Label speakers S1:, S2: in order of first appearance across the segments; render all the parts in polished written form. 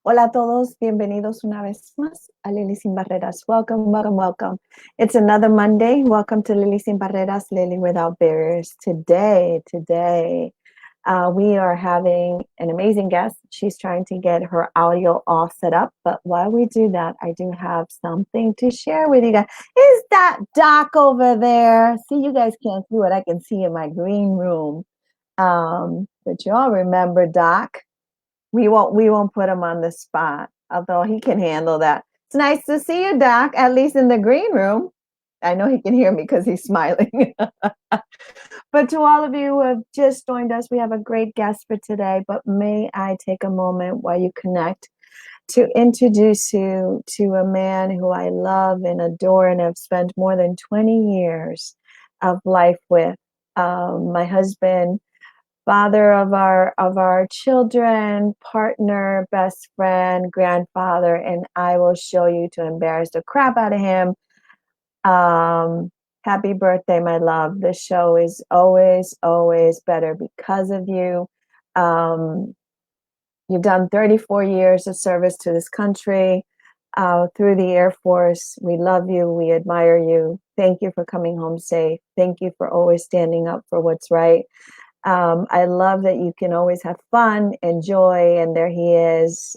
S1: Hola a todos, bienvenidos una vez más a Lily Sin Barreras. Welcome, welcome, welcome. It's another Monday. Welcome to Lily Sin Barreras, Lily Without Barriers. Today, we are having an amazing guest. She's trying to get her audio all set up. But while we do that, I do have something to share with you guys. Is that Doc over there? See, you guys can't see what I can see in my green room. But you all remember Doc. We won't put him on the spot, although he can handle that. It's nice to see you, Doc, at least in the green room. I know he can hear me because he's smiling. But to all of you who have just joined us, we have a great guest for today. But may I take a moment while you connect to introduce you to a man who I love and adore and have spent more than 20 years of life with. My husband, father of our children, partner, best friend, grandfather, and I will show you to embarrass the crap out of him. Happy birthday, my love. This show is always, always better because of you. You've done 34 years of service to this country through the Air Force. We love you. We admire you. Thank you for coming home safe. Thank you for always standing up for what's right. I love that you can always have fun and joy. And there he is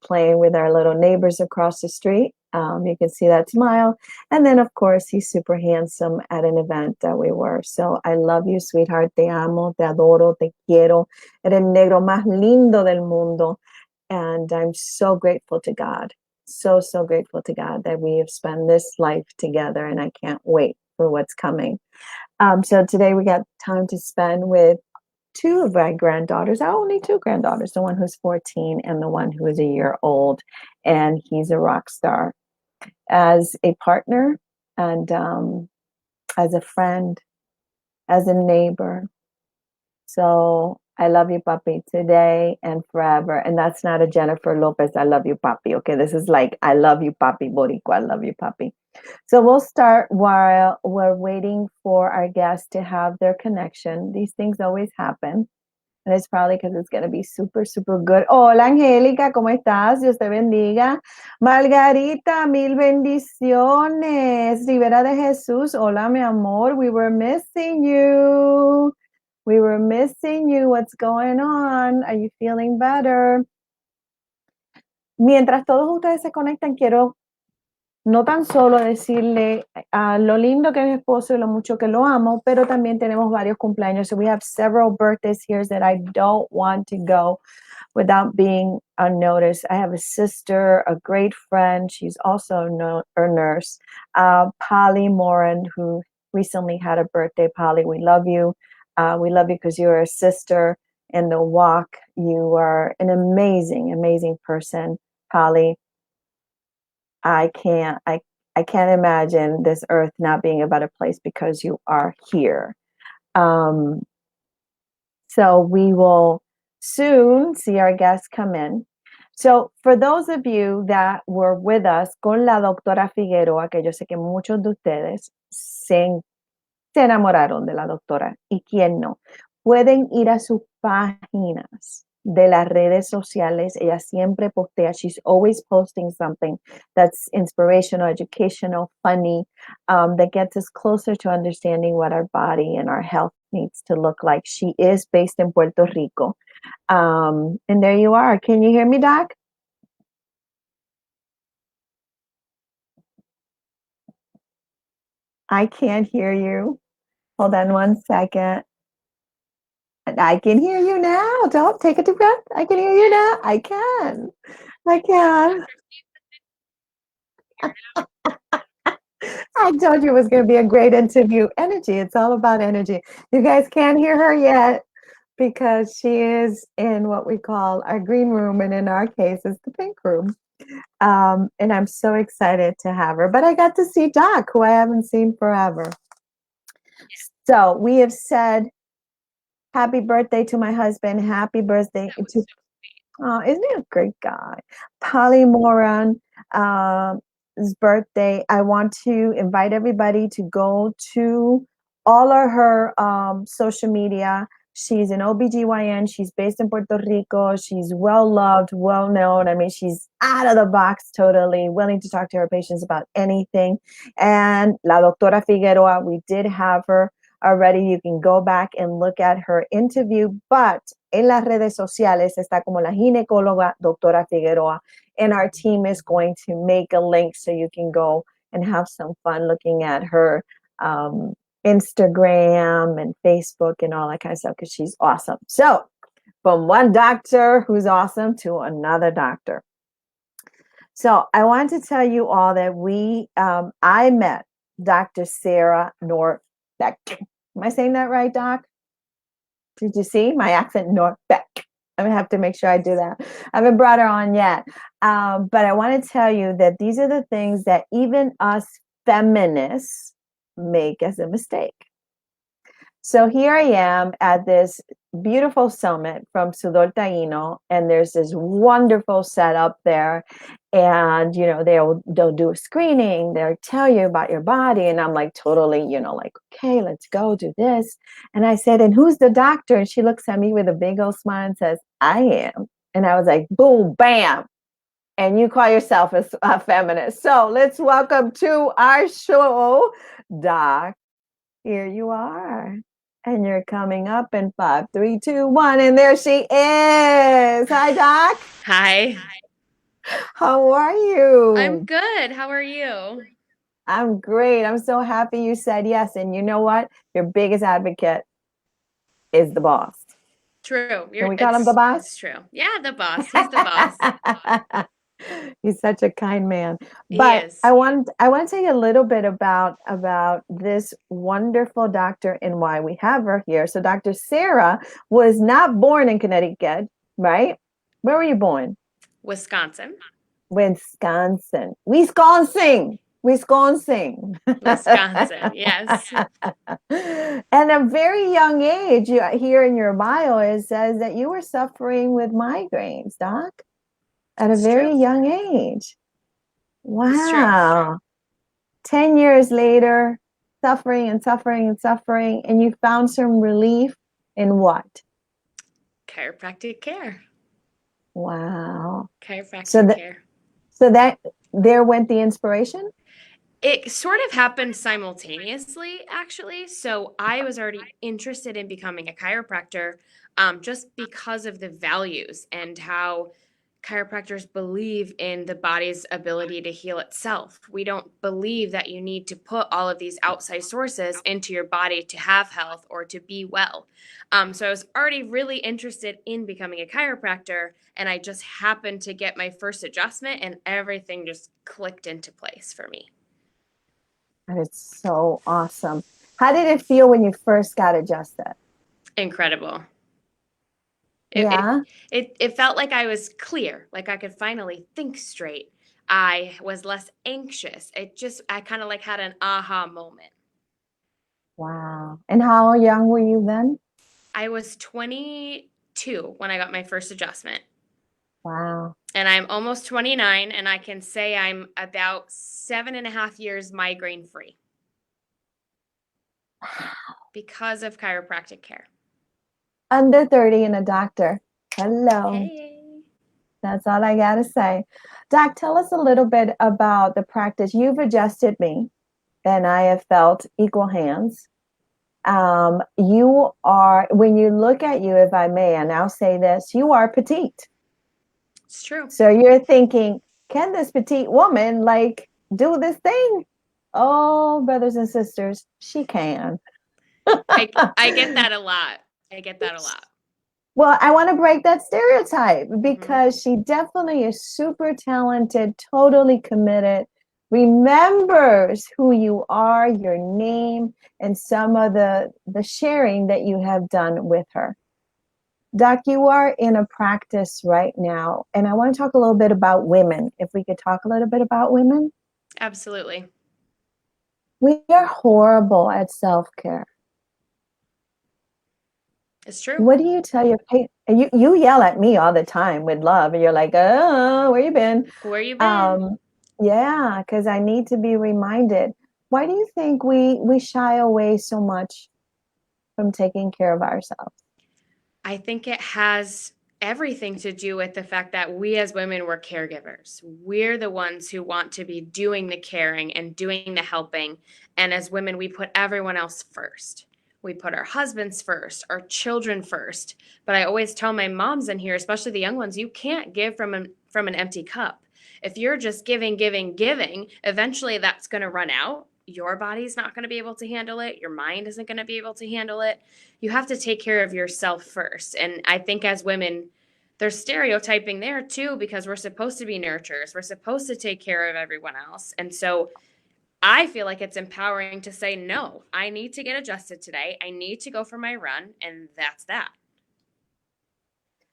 S1: playing with our little neighbors across the street. You can see that smile. And then, of course, he's super handsome at an event that we were. So I love you, sweetheart. Te amo, te adoro, te quiero. Eres el negro más lindo del mundo. And I'm so grateful to God. So, so grateful to God that we have spent this life together. And I can't wait for what's coming. So today we got time to spend with two of my granddaughters, only two granddaughters, the one who's 14 and the one who is a year old. And he's a rock star. As a partner and as a friend, as a neighbor. So I love you, papi, today and forever. And that's not a Jennifer Lopez, I love you, papi. Okay, this is like, I love you, papi, Boricua, I love you, papi. So we'll start while we're waiting for our guests to have their connection. These things always happen. And it's probably because it's going to be super, super good. Hola, Angélica, ¿cómo estás? Dios te bendiga. Margarita, mil bendiciones. Rivera de Jesús, hola, mi amor. We were missing you. We were missing you. What's going on? Are you feeling better? Mientras todos ustedes se conectan, quiero no tan solo decirle lo lindo que es mi esposo y lo mucho que lo amo, pero también tenemos varios cumpleaños. So we have several birthdays here that I don't want to go without being unnoticed. I have a sister, a great friend. She's also a nurse, Polly Moran, who recently had a birthday. Polly, we love you. We love you because you're a sister in the walk. You are an amazing, amazing person, Polly. I can't imagine this earth not being a better place because you are here. So we will soon see our guests come in. So for those of you that were with us con la doctora Figueroa, que yo sé que muchos de ustedes se enamoraron de la doctora, y quién no, pueden ir a sus páginas de las redes sociales. Ella siempre postea. She's always posting something that's inspirational, educational, funny, that gets us closer to understanding what our body and our health needs to look like. She is based in Puerto Rico. And there you are. Can you hear me, Doc? I can't hear you. Hold on one second. I can hear you now. Don't take a deep breath. I can hear you now. I can. I can. I told you it was going to be a great interview. Energy. It's all about energy. You guys can't hear her yet because she is in what we call our green room, and in our case, it's the pink room. And I'm so excited to have her. But I got to see Doc, who I haven't seen forever. So we have said happy birthday to my husband. Happy birthday to isn't he a great guy? Polly Moran, his birthday. I want to invite everybody to go to all of her social media. She's an OBGYN. She's based in Puerto Rico. She's well-loved, well-known. I mean, she's out of the box totally, willing to talk to her patients about anything. And La Doctora Figueroa, we did have her already. You can go back and look at her interview, but en las redes sociales está como la ginecóloga Doctora Figueroa. And our team is going to make a link so you can go and have some fun looking at her Instagram and Facebook and all that kind of stuff because she's awesome. So from one doctor who's awesome to another doctor. So I want to tell you all that I met Dr. Sarah Nordbeck. Am I saying that right, Doc? Did you see my accent? Nordbeck. I'm gonna have to make sure I do that. I haven't brought her on yet. But I want to tell you that these are the things that even us feminists make as a mistake. So here I am at this beautiful summit from Sudor Taino, and there's this wonderful setup there. And they'll do a screening, they'll tell you about your body, and I'm like totally, like, okay, let's go do this. And I said, and who's the doctor? And she looks at me with a big old smile and says, I am. And I was like, boom, bam. And you call yourself a feminist. So let's welcome to our show, Doc. Here you are. And you're coming up in 5, 3, 2, 1. And there she is. Hi, Doc.
S2: Hi.
S1: How are you?
S2: I'm good. How are you?
S1: I'm great. I'm so happy you said yes. And you know what? Your biggest advocate is the boss.
S2: True.
S1: Can we call him the boss?
S2: It's true. Yeah, the boss. He's the boss.
S1: He's such a kind man.
S2: He
S1: But
S2: is.
S1: I want to tell you a little bit about this wonderful doctor and why we have her here. So Dr. Sarah was not born in Connecticut, right? Where were you born?
S2: Wisconsin.
S1: Wisconsin.
S2: Wisconsin, yes.
S1: At a very young age, here in your bio, it says that you were suffering with migraines, Doc, at a
S2: It's
S1: very
S2: true.
S1: young age.
S2: It's true.
S1: Wow. 10 years later, suffering and suffering and suffering, and you found some relief in what?
S2: Chiropractic care.
S1: Wow.
S2: Chiropractic care.
S1: So that there went the inspiration?
S2: It sort of happened simultaneously, actually. So I was already interested in becoming a chiropractor just because of the values and how chiropractors believe in the body's ability to heal itself. We don't believe that you need to put all of these outside sources into your body to have health or to be well. So I was already really interested in becoming a chiropractor, and I just happened to get my first adjustment, and everything just clicked into place for me.
S1: And it's so awesome. How did it feel when you first got adjusted?
S2: Incredible.
S1: Yeah.
S2: It felt like I was clear, like I could finally think straight. I was less anxious. I kind of like had an aha moment.
S1: Wow. And how young were you then?
S2: I was 22 when I got my first adjustment.
S1: Wow.
S2: And I'm almost 29, and I can say I'm about 7.5 years migraine free because of chiropractic care.
S1: Under 30 and a doctor. Hello.
S2: Hey.
S1: That's all I got to say. Doc, tell us a little bit about the practice. You've adjusted me, and I have felt equal hands. You are, when you look at you, if I may, and I'll say this, you are petite.
S2: It's true.
S1: So you're thinking, can this petite woman do this thing? Oh, brothers and sisters, she can.
S2: I get that a lot.
S1: Well, I want to break that stereotype because
S2: Mm-hmm.
S1: she definitely is super talented, totally committed, remembers who you are, your name, and some of the sharing that you have done with her. Doc, you are in a practice right now, and I want to talk a little bit about women. If we could talk a little bit about women.
S2: Absolutely.
S1: We are horrible at self-care.
S2: It's true.
S1: What do you tell your patients? You yell at me all the time with love, and you're like, oh, where you been?
S2: Where you been?
S1: Yeah, because I need to be reminded. Why do you think we shy away so much from taking care of ourselves?
S2: I think it has everything to do with the fact that we as women were caregivers. We're the ones who want to be doing the caring and doing the helping. And as women, we put everyone else first. We put our husbands first, our children first. But I always tell my moms in here, especially the young ones, you can't give from an empty cup. If you're just giving, giving, giving, eventually that's going to run out. Your body's not going to be able to handle it. Your mind isn't going to be able to handle it. You have to take care of yourself first. And I think as women, there's stereotyping there too, because we're supposed to be nurturers. We're supposed to take care of everyone else. And so I feel like it's empowering to say, no, I need to get adjusted today. I need to go for my run. And that's that.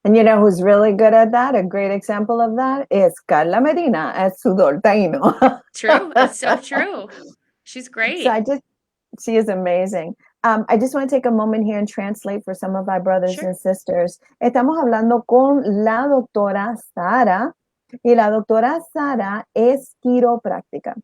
S1: And you know who's really good at that? A great example of that is Carla Medina at Sudor Taino.
S2: True. It's so true. She's
S1: So
S2: great.
S1: she is amazing. I just want to take a moment here and translate for some of our brothers
S2: Sure.
S1: and sisters. Estamos hablando con la doctora Sara y la doctora Sara es quiropráctica.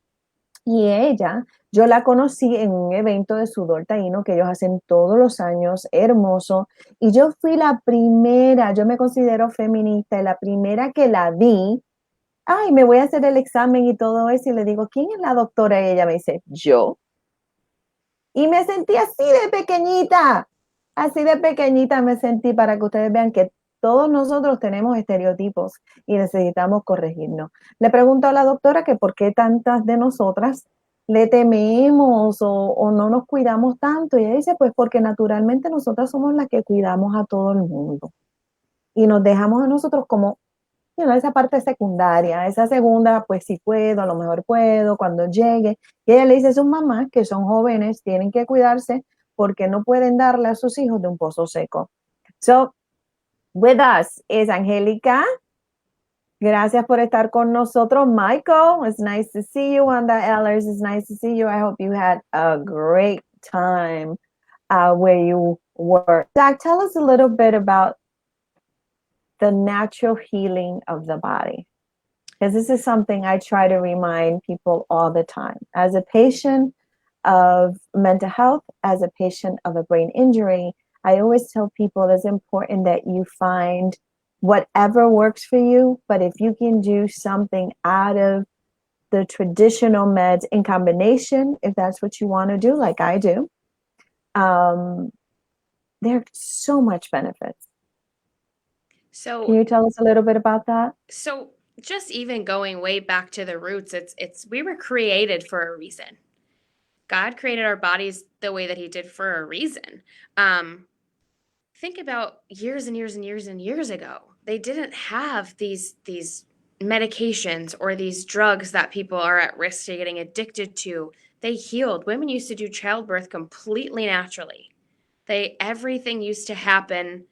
S1: Y ella, yo la conocí en un evento de sudor taíno que ellos hacen todos los años, hermoso. Y yo fui la primera, yo me considero feminista, y la primera que la vi. Ay, me voy a hacer el examen y todo eso. Y le digo, ¿quién es la doctora? Y ella me dice, yo. Y me sentí así de pequeñita me sentí para que ustedes vean que todos nosotros tenemos estereotipos y necesitamos corregirnos. Le pregunto a la doctora que por qué tantas de nosotras le tememos o no nos cuidamos tanto. Y ella dice, pues porque naturalmente nosotras somos las que cuidamos a todo el mundo. Y nos dejamos a nosotros como esa parte secundaria, esa segunda, pues si puedo, a lo mejor puedo, cuando llegue. Y ella le dice a sus mamás que son jóvenes, tienen que cuidarse porque no pueden darle a sus hijos de un pozo seco. So, with us is Angélica. Gracias por estar con nosotros. Michael, it's nice to see you. Wanda Ellers, it's nice to see you. I hope you had a great time where you were. Zach, tell us a little bit about the natural healing of the body. Because this is something I try to remind people all the time. As a patient of mental health, as a patient of a brain injury, I always tell people it's important that you find whatever works for you, but if you can do something out of the traditional meds in combination, if that's what you want to do, like I do, there's so much benefits. Can you tell us a little bit about that?
S2: So just even going way back to the roots, it's we were created for a reason. God created our bodies the way that he did for a reason. Think about years and years and years and years ago. They didn't have these medications or these drugs that people are at risk to getting addicted to. They healed. Women used to do childbirth completely naturally. Everything used to happen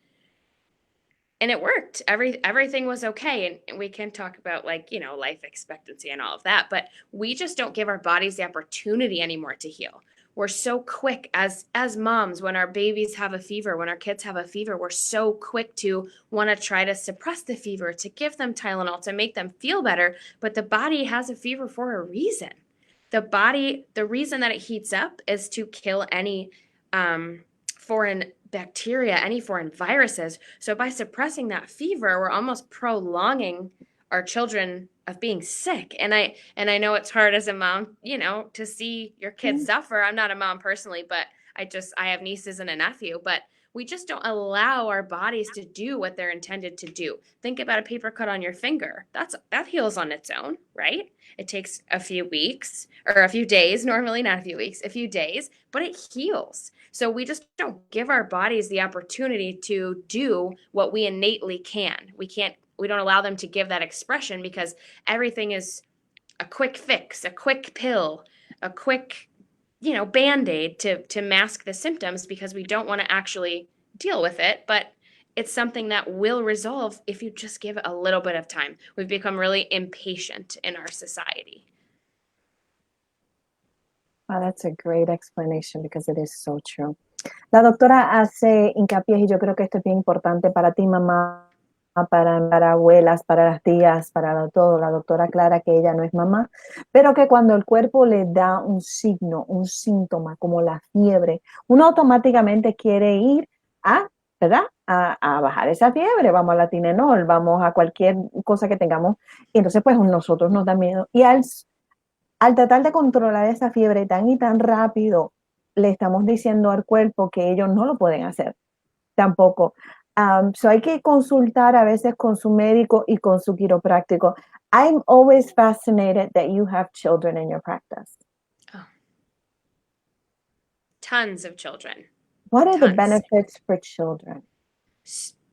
S2: and it worked. Everything was okay. And we can talk about life expectancy and all of that, but we just don't give our bodies the opportunity anymore to heal. We're so quick as moms when our babies have a fever, when our kids have a fever, we're so quick to want to try to suppress the fever, to give them Tylenol to make them feel better, but the body has a fever for a reason. The reason that it heats up is to kill any foreign bacteria, any foreign viruses. So by suppressing that fever, we're almost prolonging our children of being sick. And I know it's hard as a mom, to see your kids suffer. I'm not a mom personally, but I have nieces and a nephew, but we just don't allow our bodies to do what they're intended to do. Think about a paper cut on your finger. That heals on its own, right? It takes a few weeks or a few days, normally not a few weeks, a few days, but it heals. So we just don't give our bodies the opportunity to do what we innately can. We don't allow them to give that expression because everything is a quick fix, a quick pill, a quick Band-Aid to mask the symptoms because we don't want to actually deal with it. But it's something that will resolve if you just give it a little bit of time. We've become really impatient in our society.
S1: Wow, that's a great explanation because it is so true. La doctora hace hincapié, y yo creo que esto es bien importante para ti, mamá, para abuelas, para las tías, para todo. La doctora aclara que ella no es mamá, pero que cuando el cuerpo le da un signo, un síntoma como la fiebre, uno automáticamente quiere ir a ¿verdad? A bajar esa fiebre, vamos a la Tilenol, vamos a cualquier cosa que tengamos. Y entonces, pues nosotros nos da miedo. Y al tratar de controlar esa fiebre tan y tan rápido, le estamos diciendo al cuerpo que ellos no lo pueden hacer tampoco. So hay que consultar a veces con su médico y con su quiropráctico. I'm always fascinated that you have children in your practice.
S2: Oh, tons of children.
S1: What are the
S2: Tons.
S1: benefits for children?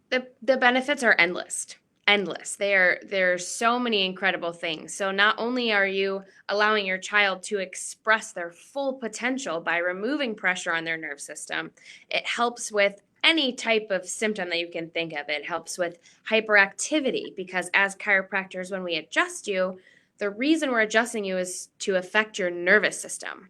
S2: The benefits are endless. Endless. There's so many incredible things. So not only are you allowing your child to express their full potential by removing pressure on their nerve system, it helps with any type of symptom that you can think of. It helps with hyperactivity because as chiropractors, when we adjust you, the reason we're adjusting you is to affect your nervous system.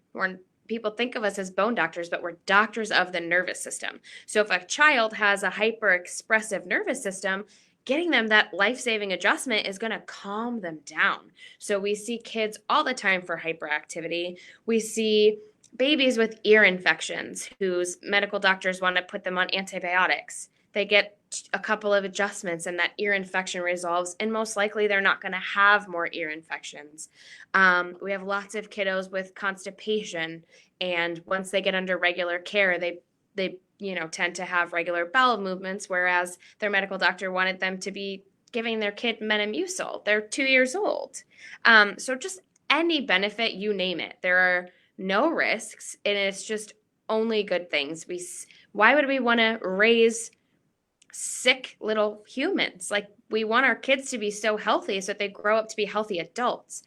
S2: People think of us as bone doctors, but we're doctors of the nervous system. So if a child has a hyper expressive nervous system, getting them that life saving adjustment is going to calm them down. So we see kids all the time for hyperactivity. We see babies with ear infections whose medical doctors want to put them on antibiotics. They get a couple of adjustments and that ear infection resolves, and most likely they're not going to have more ear infections. We have lots of kiddos with constipation, and once they get under regular care, they tend to have regular bowel movements, whereas their medical doctor wanted them to be giving their kid Metamucil. They're 2 years old. So just any benefit, you name it. There are no risks, and it's just only good things. Why would we want to raise sick little humans? Like, we want our kids to be so healthy so that they grow up to be healthy adults.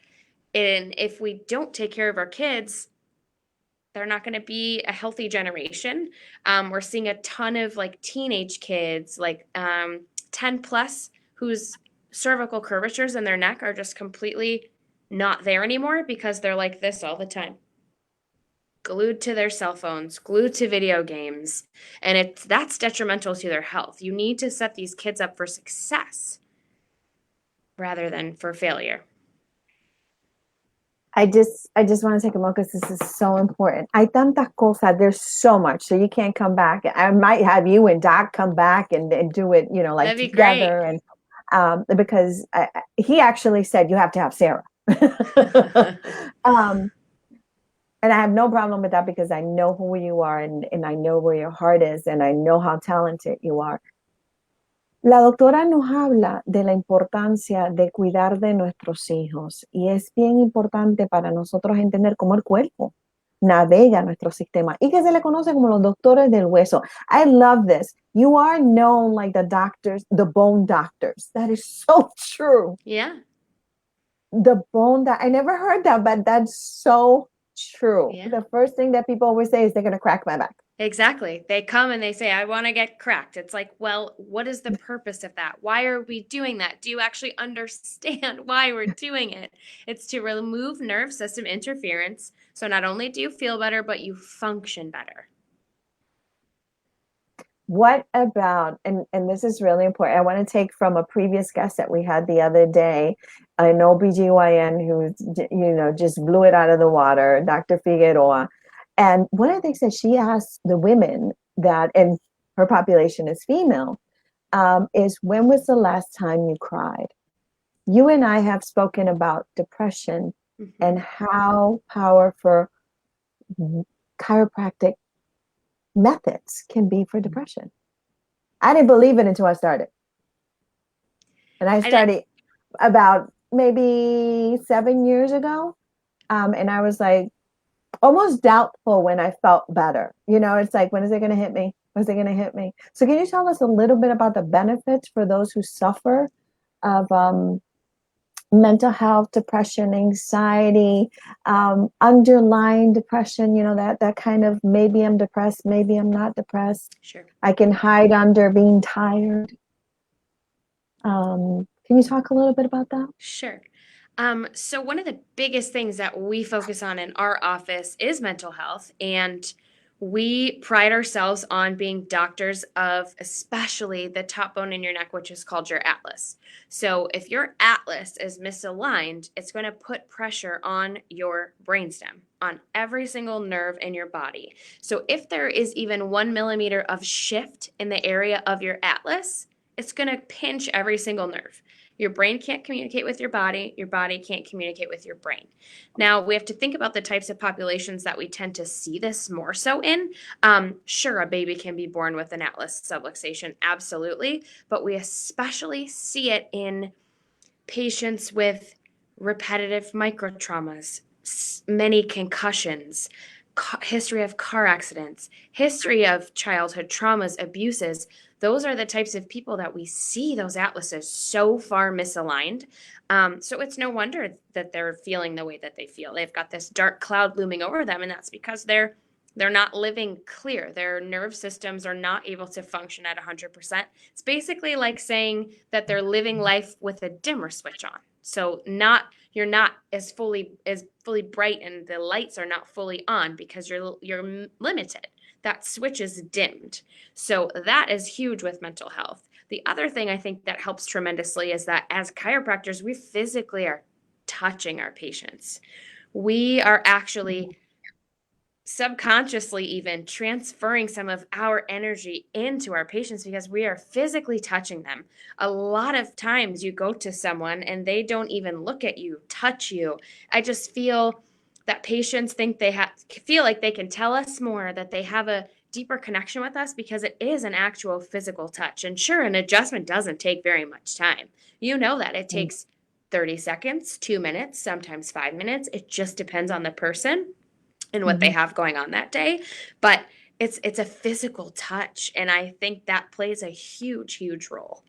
S2: And if we don't take care of our kids, they're not going to be a healthy generation. We're seeing a ton of like teenage kids, like 10 plus, whose cervical curvatures in their neck are just completely not there anymore because they're like this all the time, glued to their cell phones, glued to video games, and that's detrimental to their health. You need to set these kids up for success rather than for failure.
S1: I just want to take a moment because this is so important. Hay tantas cosas. There's so much. So you can't come back. I might have you and Doc come back and do it, like
S2: That'd be
S1: together.
S2: great.
S1: And because he actually said you have to have Sarah. um, and I have no problem with that because I know who you are and I know where your heart is and I know how talented you are. La doctora nos habla de la importancia de cuidar de nuestros hijos y es bien importante para nosotros entender cómo el cuerpo navega nuestro sistema y que se le conoce como los doctores del hueso. I love this. You are known like the doctors, the bone doctors. That is so true.
S2: Yeah.
S1: The bone I never heard that, but that's so true.
S2: Yeah.
S1: The first thing that people always say is they're going to crack my back.
S2: Exactly. They come and they say, I want to get cracked. It's like, well, what is the purpose of that? Why are we doing that? Do you actually understand why we're doing it? It's to remove nerve system interference. So not only do you feel better, but you function better.
S1: What about, and this is really important, I want to take from a previous guest that we had the other day, an OBGYN who, just blew it out of the water, Dr. Figueroa. And one of the things that she asked the women that, and her population is female, is when was the last time you cried? You and I have spoken about depression and how powerful chiropractic methods can be for depression. I didn't believe it until I started. And I started about maybe 7 years ago. And I was like almost doubtful when I felt better. It's like, when is it going to hit me? When is it going to hit me? So can you tell us a little bit about the benefits for those who suffer of mental health, depression, anxiety, underlying depression, that kind of, maybe I'm depressed, maybe I'm not depressed.
S2: Sure.
S1: I can hide under being tired. Can you talk a little bit about that?
S2: Sure. So one of the biggest things that we focus on in our office is mental health. And We pride ourselves on being doctors of especially the top bone in your neck, which is called your atlas. So if your atlas is misaligned, it's going to put pressure on your brainstem, on every single nerve in your body. So if there is even 1 millimeter of shift in the area of your atlas, it's going to pinch every single nerve. Your brain can't communicate with your body can't communicate with your brain. Now, we have to think about the types of populations that we tend to see this more so in. Sure, a baby can be born with an atlas subluxation, absolutely, but we especially see it in patients with repetitive microtraumas, many concussions, history of car accidents, history of childhood traumas, abuses. Those are the types of people that we see those atlases so far misaligned. So it's no wonder that they're feeling the way that they feel. They've got this dark cloud looming over them, and that's because they're not living clear. Their nerve systems are not able to function at 100%. It's basically like saying that they're living life with a dimmer switch on. So not you're not as fully bright and the lights are not fully on because you're limited. That switch is dimmed. So that is huge with mental health. The other thing I think that helps tremendously is that as chiropractors, we physically are touching our patients. We are actually subconsciously even transferring some of our energy into our patients because we are physically touching them. A lot of times you go to someone and they don't even look at you, touch you. I just feel that patients think feel like they can tell us more, that they have a deeper connection with us because it is an actual physical touch. And sure, an adjustment doesn't take very much time. You know that it takes 30 seconds, 2 minutes, sometimes 5 minutes. It just depends on the person and what they
S1: Mhm.
S2: have going on that day, but it's a physical touch, and I think that plays a huge role.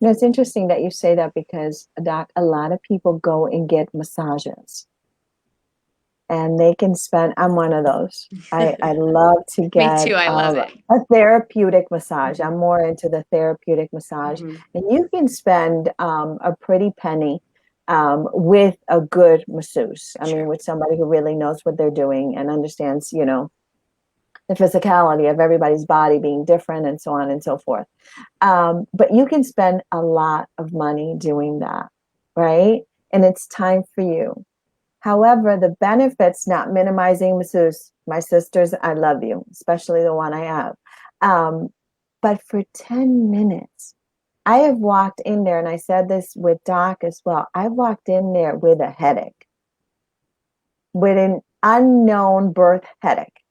S1: It's interesting that you say that because, Doc, a lot of people go and get massages and they can spend, I'm one of those. I love to
S2: Me
S1: get
S2: too, I love it.
S1: a therapeutic massage.
S2: Mm-hmm.
S1: I'm more into the therapeutic massage.
S2: Mm-hmm.
S1: And you can spend a pretty penny with a good masseuse. I mean,
S2: Sure.
S1: with somebody who really knows what they're doing and understands, the physicality of everybody's body being different and so on and so forth. But you can spend a lot of money doing that, right? And it's time for you. However, the benefits, not minimizing masseuse, my sisters, I love you, especially the one I have. Um, but for 10 minutes, I have walked in there, and I said this with Doc as well. I walked in there with a headache, with an unknown birth headache.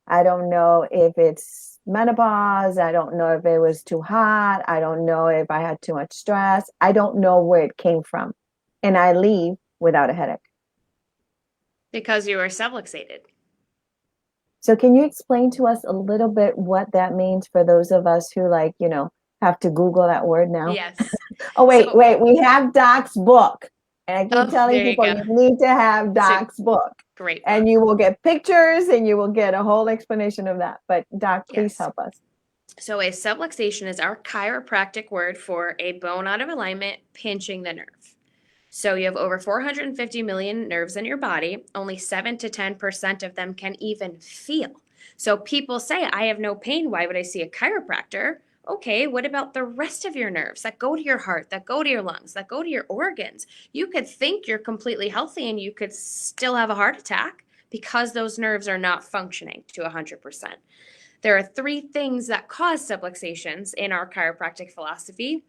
S1: I don't know if it's menopause. I don't know if it was too hot. I don't know if I had too much stress. I don't know where it came from. And I leave without a headache.
S2: Because you are subluxated.
S1: So can you explain to us a little bit what that means for those of us who have to Google that word now?
S2: Yes.
S1: Oh, wait,
S2: So,
S1: wait, we have Doc's book. And I keep
S2: oh,
S1: telling
S2: there you
S1: people
S2: go.
S1: you need to have
S2: It's a
S1: Doc's book.
S2: great book.
S1: And you will get pictures and you will get a whole explanation of that. But Doc, please
S2: Yes.
S1: help us.
S2: So a subluxation is our chiropractic word for a bone out of alignment pinching the nerve. So you have over 450 million nerves in your body. Only 7 to 10% of them can even feel. So people say, I have no pain. Why would I see a chiropractor? Okay, what about the rest of your nerves that go to your heart, that go to your lungs, that go to your organs? You could think you're completely healthy and you could still have a heart attack because those nerves are not functioning to 100%. There are three things that cause subluxations in our chiropractic philosophy: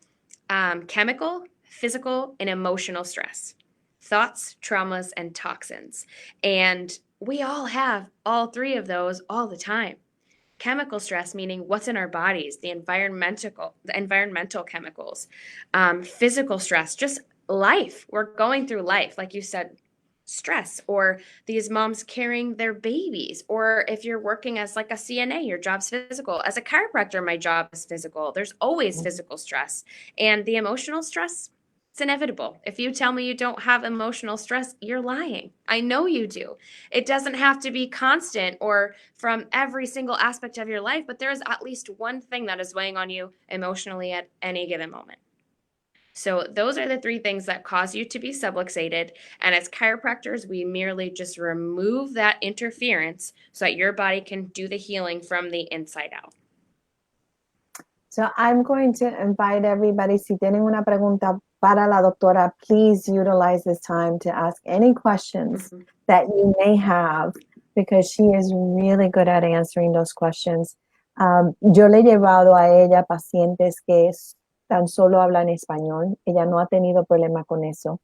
S2: chemical, physical, and emotional stress, thoughts, traumas, and toxins. And we all have all three of those all the time. Chemical stress, meaning what's in our bodies, the environmental chemicals. Physical stress, just life. We're going through life, like you said, stress, or these moms carrying their babies, or if you're working as like a CNA, your job's physical. As a chiropractor, my job is physical. There's always physical stress. And the emotional stress, it's inevitable. If you tell me you don't have emotional stress, you're lying. I know you do. It doesn't have to be constant or from every single aspect of your life, but there is at least one thing that is weighing on you emotionally at any given moment. So those are the three things that cause you to be subluxated. And as chiropractors, we merely just remove that interference so that your body can do the healing from the inside out.
S1: So I'm going to invite everybody, si tienen una pregunta para la doctora, please utilize this time to ask any questions that you may have, because she is really good at answering those questions. Yo le he llevado a ella pacientes que tan solo hablan español. Ella no ha tenido problema con eso.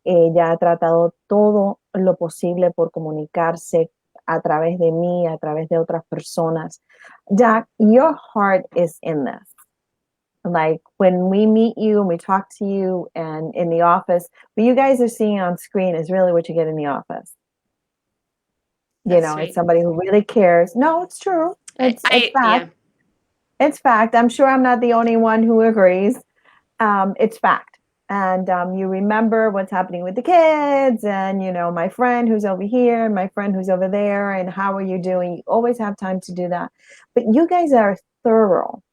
S1: Ella ha tratado todo lo posible por comunicarse a través de mí, a través de otras personas. Doc, your heart is in this. Like when we meet you and we talk to you and in the office, what you guys are seeing on screen is really what you get in the office.
S2: That's
S1: It's
S2: sweet.
S1: somebody who really cares. No, it's true. It's fact.
S2: Yeah.
S1: It's fact. I'm sure I'm not the only one who agrees. It's fact. And you remember what's happening with the kids and, my friend who's over here, my friend who's over there, and how are you doing? You always have time to do that. But you guys are thorough.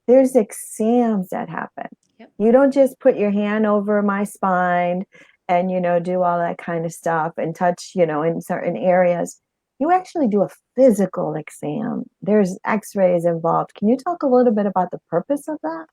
S1: There's exams that happen.
S2: Yep.
S1: You don't just put your hand over my spine and, do all that kind of stuff and touch, in certain areas. You actually do a physical exam. There's x-rays involved. Can you talk a little bit about the purpose of that?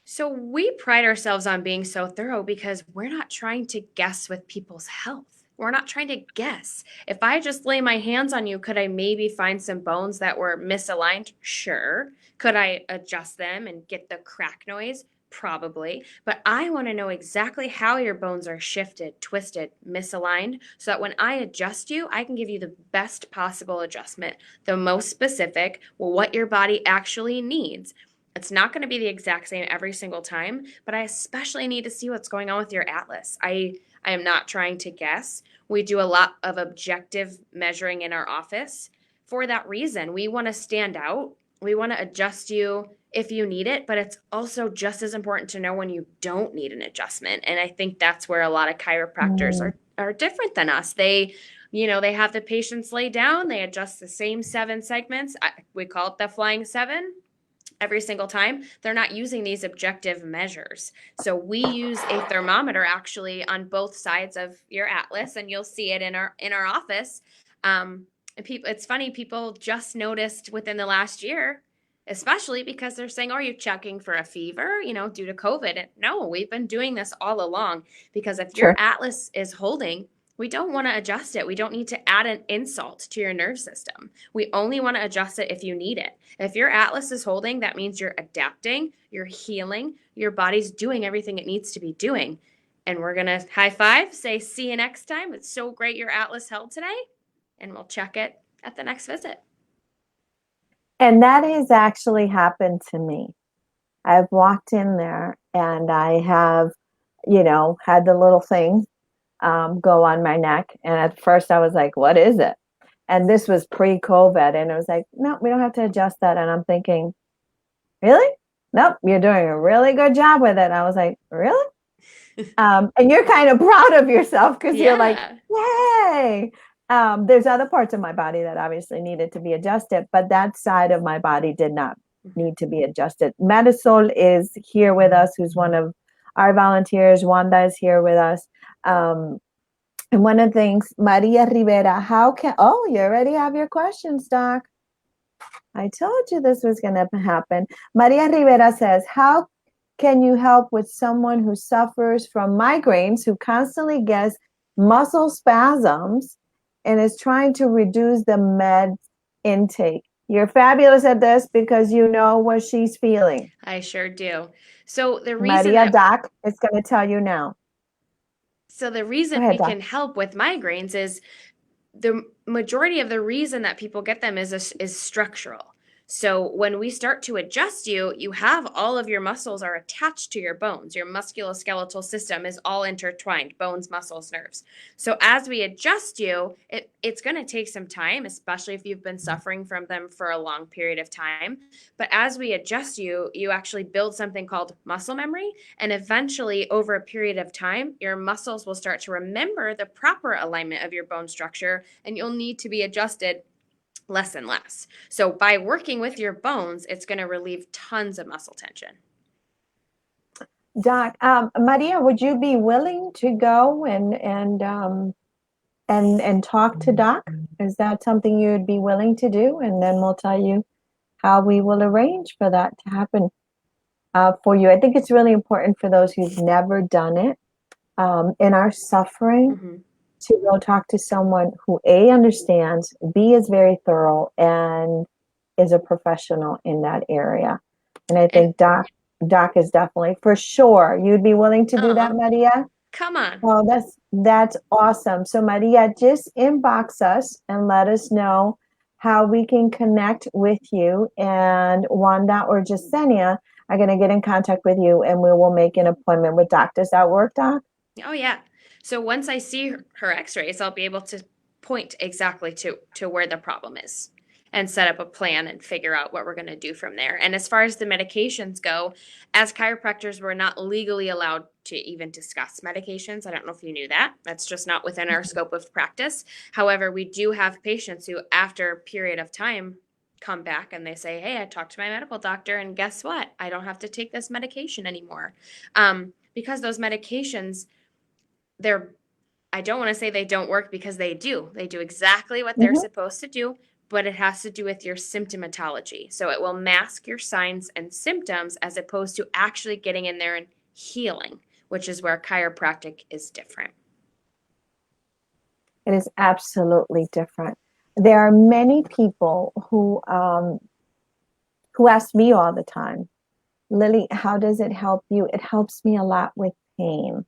S2: So we pride ourselves on being so thorough because we're not trying to guess with people's health. We're not trying to guess. If I just lay my hands on you, could I maybe find some bones that were misaligned? Sure. Could I adjust them and get the crack noise? Probably. But I want to know exactly how your bones are shifted, twisted, misaligned, so that when I adjust you, I can give you the best possible adjustment, the most specific, what your body actually needs. It's not going to be the exact same every single time, but I especially need to see what's going on with your atlas. I am not trying to guess. We do a lot of objective measuring in our office for that reason. We want to stand out. We want to adjust you if you need it, but it's also just as important to know when you don't need an adjustment. And I think that's where a lot of chiropractors are different than us. They have the patients lay down, they adjust the same 7 segments. We call it the flying 7. Every single time. They're not using these objective measures. So we use a thermometer actually on both sides of your atlas, and you'll see it in our office. It's funny, people just noticed within the last year, especially because they're saying, are you checking for a fever, due to COVID? And no, we've been doing this all along, because if your atlas is holding, we don't want to adjust it. We don't need to add an insult to your nerve system. We only want to adjust it if you need it. If your atlas is holding, that means you're adapting, you're healing, your body's doing everything it needs to be doing. And we're going to high five, say, see you next time. It's so great your atlas held today. And we'll check it at the next visit.
S1: And that has actually happened to me. I've walked in there and I have, had the little thing go on my neck. And at first I was like, what is it? And this was pre-COVID. And it was like, no, we don't have to adjust that. And I'm thinking, really? Nope, you're doing a really good job with it. And I was like, really? And you're kind of proud of yourself because you're like, yay. There's other parts of my body that obviously needed to be adjusted, but that side of my body did not need to be adjusted. Marisol is here with us, who's one of our volunteers. Wanda is here with us. And one of the things, Maria Rivera, you already have your questions, Doc. I told you this was going to happen. Maria Rivera says, how can you help with someone who suffers from migraines, who constantly gets muscle spasms and is trying to reduce the med intake? You're fabulous at this because you know what she's feeling.
S2: I sure do. So the reason
S1: Doc is going to tell you now.
S2: So the reason we can help with migraines is the majority of the reason that people get them is structural. So when we start to adjust you, you have all of your muscles are attached to your bones. Your musculoskeletal system is all intertwined, bones, muscles, nerves. So as we adjust you, it's going to take some time, especially if you've been suffering from them for a long period of time. But as we adjust you, you actually build something called muscle memory. And eventually, over a period of time, your muscles will start to remember the proper alignment of your bone structure, and you'll need to be adjusted less and less. So by working with your bones, it's going to relieve tons of muscle tension.
S1: Doc, Maria, would you be willing to go and talk to Doc? Is that something you'd be willing to do? And then we'll tell you how we will arrange for that to happen for you. I think it's really important for those who've never done it in our suffering
S2: Hmm.
S1: to go talk to someone who A understands, B is very thorough, and is a professional in that area. And I
S2: And
S1: think Doc is definitely for sure. You'd be willing to do that,
S2: oh,
S1: Maria?
S2: come on.
S1: Oh, that's awesome. So Maria, just inbox us and let us know how we can connect with you. And Wanda or Jasenia are going to get in contact with you, and we will make an appointment with Doc. Does that work, Doc?
S2: Oh yeah. So once I see her x-rays, I'll be able to point exactly to where the problem is and set up a plan and figure out what we're going to do from there. And as far as the medications go, as chiropractors, we're not legally allowed to even discuss medications. I don't know if you knew that. That's just not within our scope of practice. However, we do have patients who, after a period of time, come back and they say, "Hey, I talked to my medical doctor, and guess what? I don't have to take this medication anymore." Because those medications, they're, I don't want to say they don't work, because they do. They do exactly what they're
S1: Mhm.
S2: supposed to do, but it has to do with your symptomatology. So it will mask your signs and symptoms as opposed to actually getting in there and healing, which is where chiropractic is different.
S1: It is absolutely different. There are many people who ask me all the time, Lily, how does it help you? It helps me a lot with pain.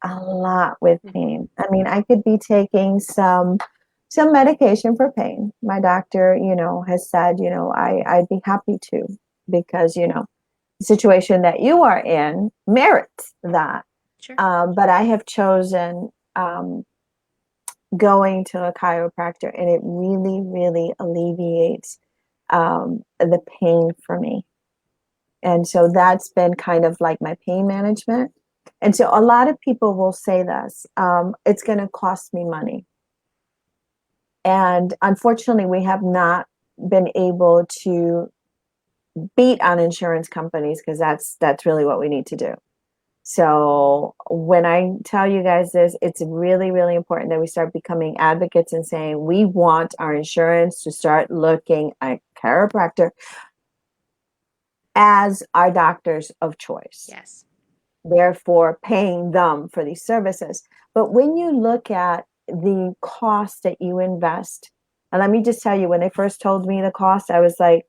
S1: A lot with
S2: Mhm.
S1: pain. I mean, I could be taking some medication for pain. My doctor, has said, I'd be happy to because, the situation that you are in merits that.
S2: Sure.
S1: But I have chosen going to a chiropractor, and it really, really alleviates the pain for me. And so that's been kind of like my pain management. And so a lot of people will say this, it's going to cost me money. And unfortunately, we have not been able to beat on insurance companies because that's really what we need to do. So when I tell you guys this, it's really, really important that we start becoming advocates and saying we want our insurance to start looking at chiropractor as our doctors of choice,
S2: Yes.
S1: therefore paying them for these services. But when you look at the cost that you invest, and let me just tell you, when they first told me the cost, I was like,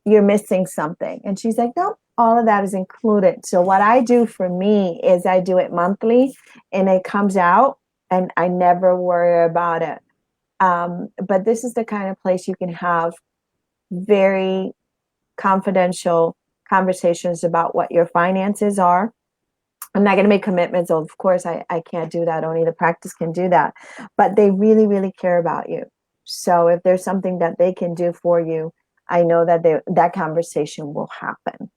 S1: you're missing something. And she's like, nope, all of that is included. So what I do for me is I do it monthly and it comes out and I never worry about it. But this is the kind of place you can have very confidential conversations about what your finances are. I'm not going to make commitments. Of course, I can't do that. Only the practice can do that. But they really, really care about you. So if there's something that they can do for you, I know that that conversation will happen.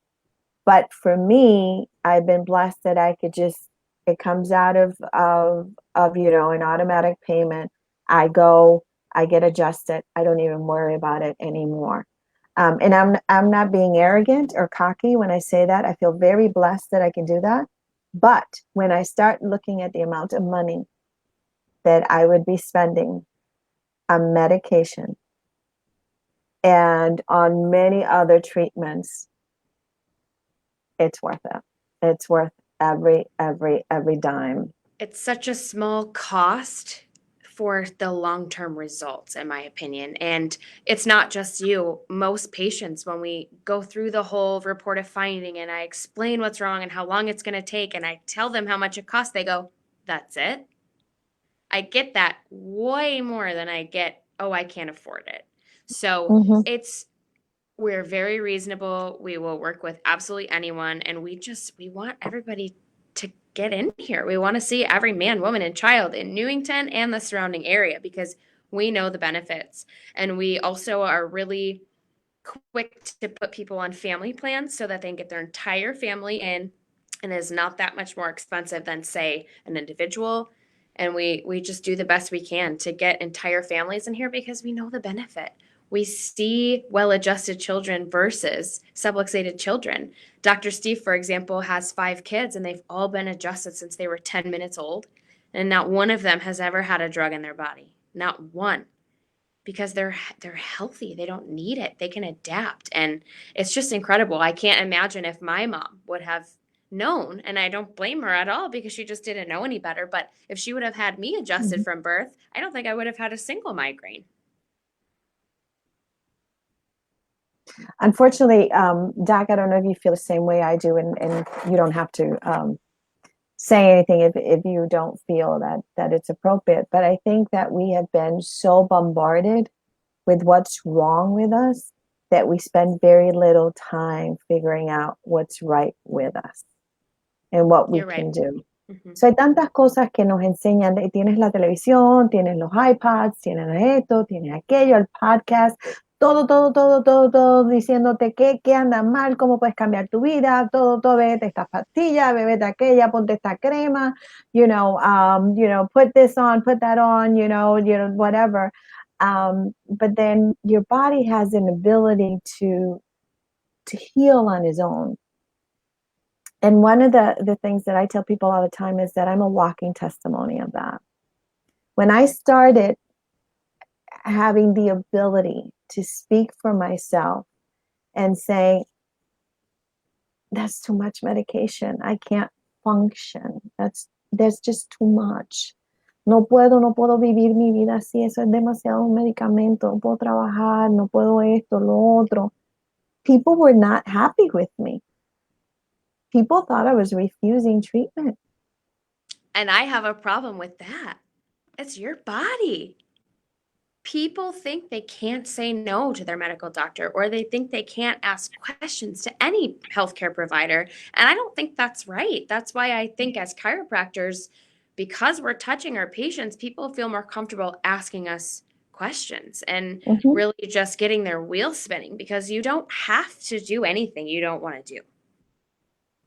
S1: But for me, I've been blessed that I could just, it comes out of an automatic payment. I go, I get adjusted. I don't even worry about it anymore. And I'm not being arrogant or cocky when I say that. I feel very blessed that I can do that. But when I start looking at the amount of money that I would be spending on medication and on many other treatments, it's worth it. It's worth every dime.
S2: It's such a small cost for the long-term results, in my opinion. And it's not just you. Most patients, when we go through the whole report of finding and I explain what's wrong and how long it's going to take and I tell them how much it costs, they go, "That's it?" I get that way more than I get, "Oh, I can't afford it." So
S1: Mhm.
S2: it's, we're very reasonable. We will work with absolutely anyone. And we want everybody to get in here. We want to see every man, woman, and child in Newington and the surrounding area, because we know the benefits. And we also are really quick to put people on family plans so that they can get their entire family in, and is not that much more expensive than, say, an individual. And we just do the best we can to get entire families in here because we know the benefit. We see well-adjusted children versus subluxated children. Dr. Steve, for example, has 5 kids, and they've all been adjusted since they were 10 minutes old. And not one of them has ever had a drug in their body. Not one. Because they're healthy. They don't need it. They can adapt. And it's just incredible. I can't imagine if my mom would have known, and I don't blame her at all because she just didn't know any better, but if she would have had me adjusted
S1: Mhm.
S2: from birth, I don't think I would have had a single migraine.
S1: Unfortunately, Doc, I don't know if you feel the same way I do, and you don't have to say anything if you don't feel that it's appropriate. But I think that we have been so bombarded with what's wrong with us that we spend very little time figuring out what's right with us and what we
S2: You're right.
S1: can do.
S2: Mm-hmm.
S1: So hay tantas cosas que nos enseñan. Tienes la televisión, tienes los iPads, tienes esto, tienes aquello, el podcast, todo diciéndote qué anda mal, cómo puedes cambiar tu vida, todo, bébete esta pastilla, bébete aquella, ponte esta crema, put this on, put that on, whatever. But then your body has an ability to heal on its own. And one of the things that I tell people all the time is that I'm a walking testimony of that. When I started having the ability to speak for myself and say, that's too much medication. I can't function. There's just too much. No puedo vivir mi vida así. Eso es demasiado medicamento. No puedo trabajar. No puedo esto, lo otro. People were not happy with me. People thought I was refusing treatment.
S2: And I have a problem with that. It's your body. People think they can't say no to their medical doctor, or they think they can't ask questions to any healthcare provider. And I don't think that's right. That's why I think as chiropractors, because we're touching our patients, people feel more comfortable asking us questions and
S1: Mhm.
S2: really just getting their wheels spinning, because you don't have to do anything you don't want to do.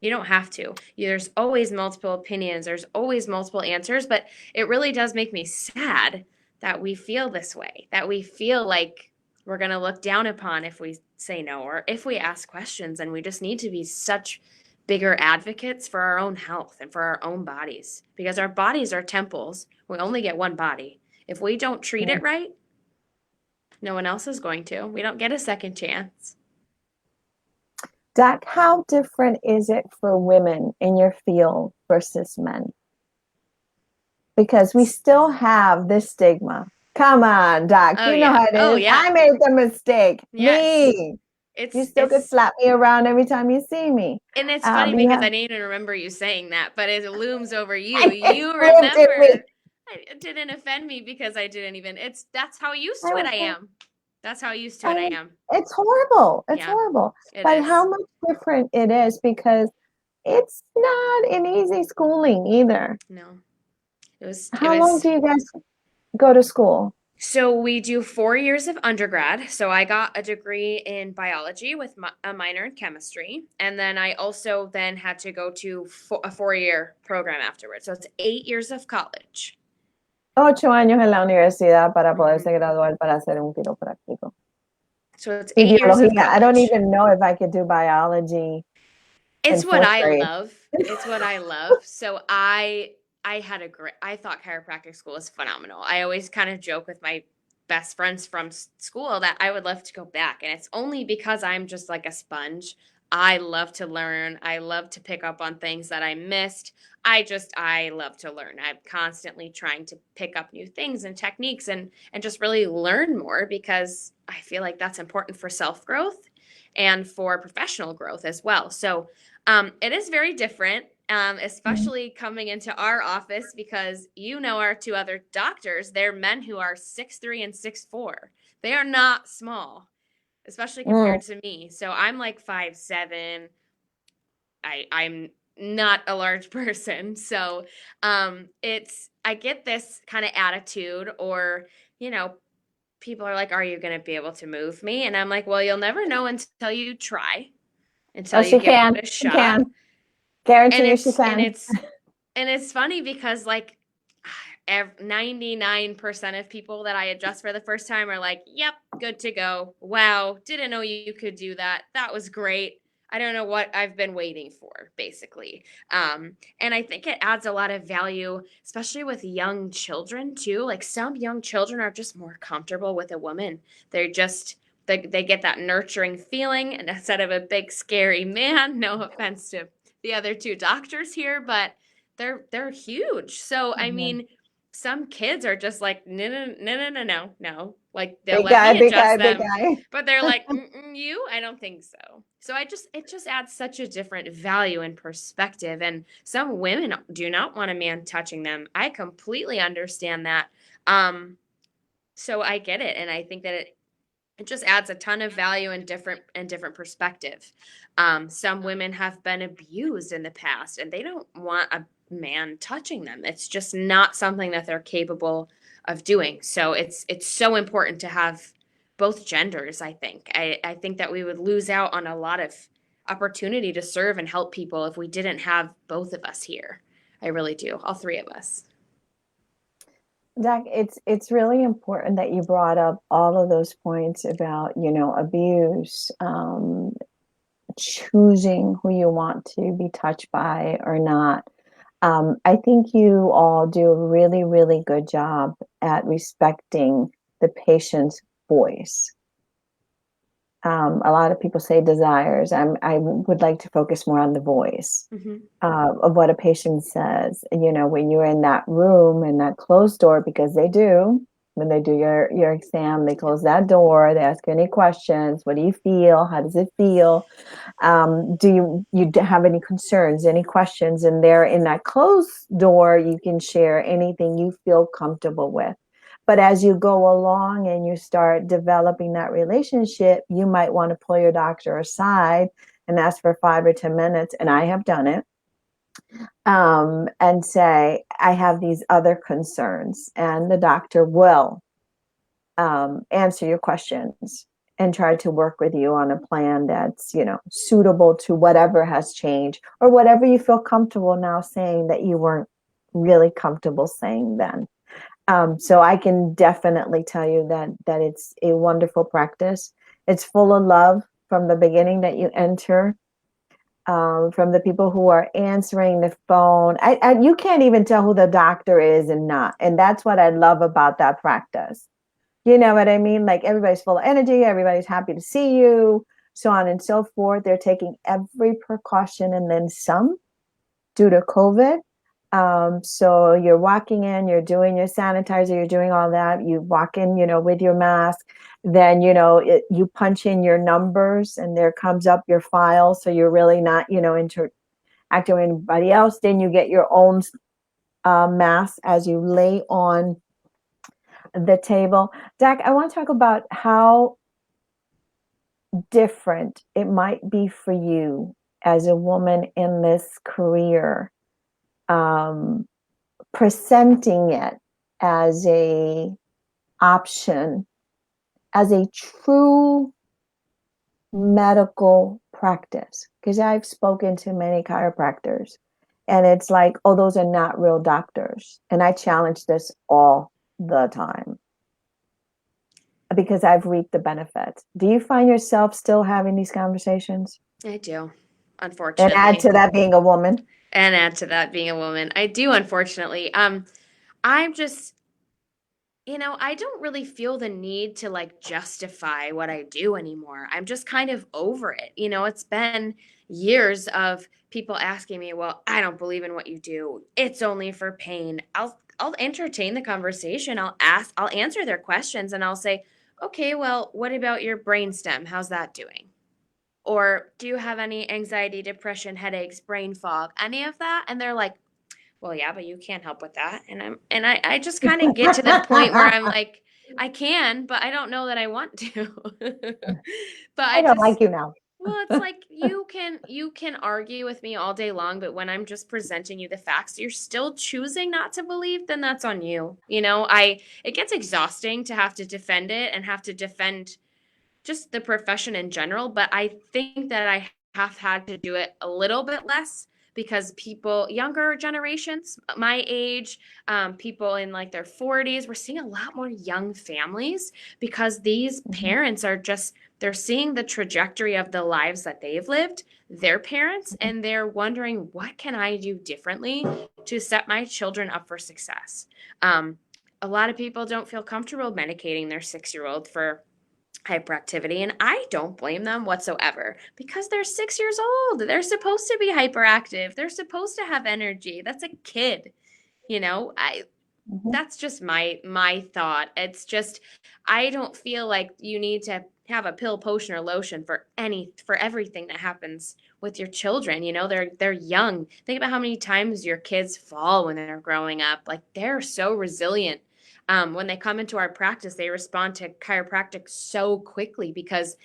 S2: You don't have to. There's always multiple opinions, there's always multiple answers, but it really does make me sad that we feel this way, that we feel like we're going to look down upon if we say no or if we ask questions. And we just need to be such bigger advocates for our own health and for our own bodies, because our bodies are temples. We only get one body. If we don't treat it right, no one else is going to. We don't get a second chance.
S1: Doc, how different is it for women in your field versus men? Because we still have this stigma. Come on, Doc,
S2: Oh
S1: you know
S2: yeah.
S1: how it
S2: Oh
S1: is.
S2: yeah.
S1: I made the mistake.
S2: Yes.
S1: Me. You
S2: It's
S1: still could
S2: it's
S1: slap me around every time you see me.
S2: And it's funny
S1: You
S2: because
S1: have
S2: I didn't even remember you saying that, but it looms over you.
S1: it
S2: You
S1: lived in me.
S2: remember. It didn't offend me because I didn't even. That's how used
S1: I
S2: to it
S1: was
S2: I
S1: like,
S2: am. That's how used to it
S1: I,
S2: I am.
S1: it's horrible. It's
S2: Yeah,
S1: horrible.
S2: it
S1: But
S2: is.
S1: how much different it is, because it's not an easy schooling either.
S2: No. It
S1: How long
S2: was
S1: do you guys go to school?
S2: So we do 4 years of undergrad. So I got a degree in biology with a minor in chemistry, and then I also then had to go to a 4-year program afterwards. So it's 8 years of college.
S1: 8 años en la universidad para
S2: Mhm.
S1: poderse graduar para ser un quiropráctico.
S2: So it's
S1: Y
S2: 8 years of
S1: biología. I don't
S2: college.
S1: even know if I could do biology in
S2: It's what
S1: fourth
S2: I
S1: grade.
S2: love. It's what I love. So I had a great I thought chiropractic school was phenomenal. I always kind of joke with my best friends from school that I would love to go back, and it's only because I'm just like a sponge. I love to learn. I love to pick up on things that I missed. I love to learn. I'm constantly trying to pick up new things and techniques and just really learn more, because I feel like that's important for self-growth and for professional growth as well. So it is very different,
S1: Mhm.
S2: especially coming into our office, because our 2 other doctors, they're men who are 6'3" and 6'4". They are not small, especially
S1: Mm.
S2: compared to me. So I'm like 5'7". I'm not a large person. So I get this kind of attitude, or, you know, people are like, are you going to be able to move me? And I'm like, well, you'll never know until you try,
S1: Oh,
S2: until you
S1: she
S2: give
S1: can.
S2: it a
S1: She
S2: shot.
S1: can.
S2: And
S1: Guarantee you she
S2: it's and
S1: can.
S2: it's and it's funny because, like, 99% of people that I adjust for the first time are like, yep, good to go. Wow, didn't know you could do that. That was great. I don't know what I've been waiting for, basically. And I think it adds a lot of value, especially with young children, too. Like some young children are just more comfortable with a woman. They're just, they get that nurturing feeling, and instead of a big, scary man, no offense to the other two doctors here, but they're huge. So I
S1: Mhm.
S2: mean, some kids are just like no no no no no no no. Like they'll
S1: Big
S2: let
S1: guy,
S2: me
S1: big guy,
S2: adjust
S1: big
S2: them,
S1: guy.
S2: but they're like you. I don't think so. So I just it just adds such a different value and perspective. And some women do not want a man touching them. I completely understand that. Um, so I get it, and I think that it just adds a ton of value and different perspective. Some women have been abused in the past, and they don't want a man touching them. It's just not something that they're capable of doing. So it's so important to have both genders. I think that we would lose out on a lot of opportunity to serve and help people if we didn't have both of us here. I really do, all three of us.
S1: Zach, it's really important that you brought up all of those points about, abuse, choosing who you want to be touched by or not. I think you all do a really, really good job at respecting the patient's voice. A lot of people say desires. I would like to focus more on the voice
S2: Mm-hmm.
S1: of what a patient says. When you're in that room and that closed door, because they do, when they do your exam, they
S2: Yep.
S1: close that door. They ask you any questions. What do you feel? How does it feel? Do you have any concerns, any questions? And there in that closed door, you can share anything you feel comfortable with. But as you go along and you start developing that relationship, you might want to pull your doctor aside and ask for 5 or 10 minutes. And I have done it, and say, I have these other concerns. And the doctor will answer your questions and try to work with you on a plan that's, suitable to whatever has changed or whatever you feel comfortable now saying that you weren't really comfortable saying then. So I can definitely tell you that it's a wonderful practice. It's full of love from the beginning that you enter, from the people who are answering the phone. You can't even tell who the doctor is and not. And that's what I love about that practice. You know what I mean? Like everybody's full of energy, everybody's happy to see you, so on and so forth. They're taking every precaution and then some due to COVID. So you're walking in, you're doing your sanitizer, you're doing all that. You walk in, with your mask. Then, you punch in your numbers and there comes up your file. So you're really not, interacting with anybody else. Then you get your own mask as you lay on the table. Dak, I want to talk about how different it might be for you as a woman in this career, um, presenting it as a option, as a true medical practice. Because I've spoken to many chiropractors, and it's like, oh, those are not real doctors. And I challenge this all the time because I've reaped the benefits. Do you find yourself still having these conversations?
S2: I do,
S1: And add
S2: unfortunately.
S1: to that being a woman.
S2: And add to that being a woman. I do, unfortunately. I'm just, I don't really feel the need to like justify what I do anymore. I'm just kind of over it. It's been years of people asking me, "Well, I don't believe in what you do. It's only for pain." I'll entertain the conversation. I'll answer their questions and I'll say, "Okay, well, what about your brainstem? How's that doing?" Or do you have any anxiety, depression, headaches, brain fog, any of that? And they're like, well, yeah, but you can't help with that. And I just kind of get to the point where I'm like, I can, but I don't know that I want to. But
S1: I
S2: I
S1: don't
S2: just
S1: like you now.
S2: well, it's like you can argue with me all day long, but when I'm just presenting you the facts, you're still choosing not to believe, then that's on you. I it gets exhausting to have to defend it and have to defend just the profession in general, but I think that I have had to do it a little bit less because people, younger generations, my age, people in like their 40s, we're seeing a lot more young families because these
S1: Mhm.
S2: parents are just, they're seeing the trajectory of the lives that they've lived, their parents,
S1: Mhm.
S2: and they're wondering, what can I do differently to set my children up for success? A lot of people don't feel comfortable medicating their 6-year-old for hyperactivity, and I don't blame them whatsoever because they're 6 years old. They're supposed to be hyperactive. They're supposed to have energy. That's a kid. I
S1: Mhm.
S2: That's just my thought. It's just, I don't feel like you need to have a pill, potion, or lotion for everything that happens with your children. They're young. Think about how many times your kids fall when they're growing up. Like, they're so resilient. When they come into our practice, they respond to chiropractic so quickly because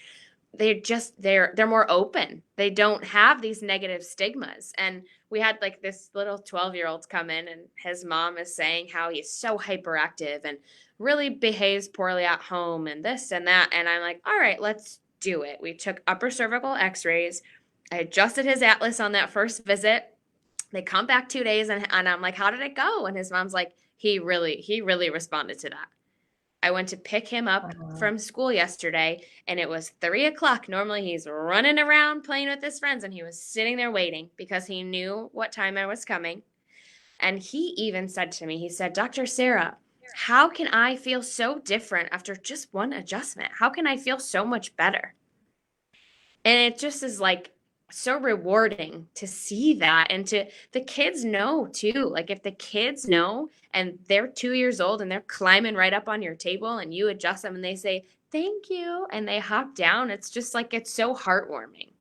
S2: they're more open. They don't have these negative stigmas. And we had like this little 12-year-old come in, and his mom is saying how he's so hyperactive and really behaves poorly at home and this and that. And I'm like, all right, let's do it. We took upper cervical x-rays. I adjusted his atlas on that first visit. They come back 2 days, and I'm like, how did it go? And his mom's like, he really responded to that. I went to pick him up
S1: Wow.
S2: from school yesterday, and it was 3 o'clock. Normally, he's running around playing with his friends, and he was sitting there waiting because he knew what time I was coming. And he even said to me, he said, Dr. Sarah, how can I feel so different after just one adjustment? How can I feel so much better? And it just is like so rewarding to see that, and to the kids know too. Like, if the kids know and they're 2 years old and they're climbing right up on your table and you adjust them and they say thank you and they hop down, it's just like, it's so heartwarming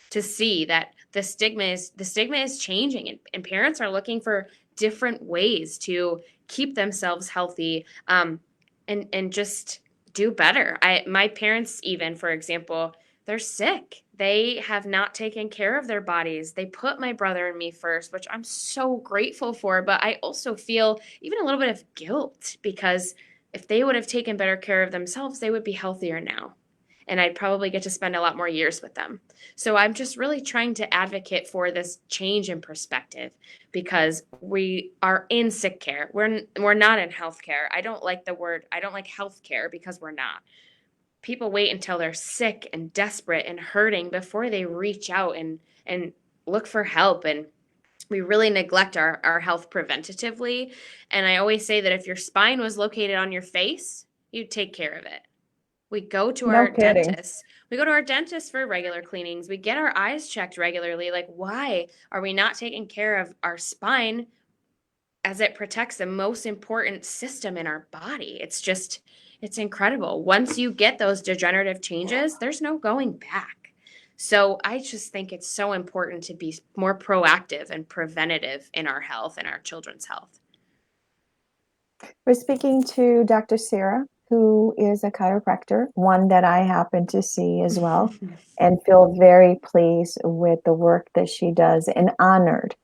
S2: to see that the stigma is changing, and parents are looking for different ways to keep themselves healthy, and just do better. My parents, even, for example, they're sick. They have not taken care of their bodies. They put my brother and me first, which I'm so grateful for, but I also feel even a little bit of guilt because if they would have taken better care of themselves, they would be healthier now, and I'd probably get to spend a lot more years with them. So I'm just really trying to advocate for this change in perspective because we are in sick care. We're not in healthcare. I don't like healthcare because we're not. People wait until they're sick and desperate and hurting before they reach out and look for help, and we really neglect our health preventatively. And I always say that if your spine was located on your face, you'd take care of it. We go to
S1: No
S2: our
S1: kidding.
S2: dentist. We go to our dentist for regular cleanings. We get our eyes checked regularly. Like, why are we not taking care of our spine as it protects the most important system in our body? It's incredible. Once you get those degenerative changes, there's no going back. So I just think it's so important to be more proactive and preventative in our health and our children's health.
S1: We're speaking to Dr. Sarah, who is a chiropractor, one that I happen to see as well, and feel very pleased with the work that she does and honored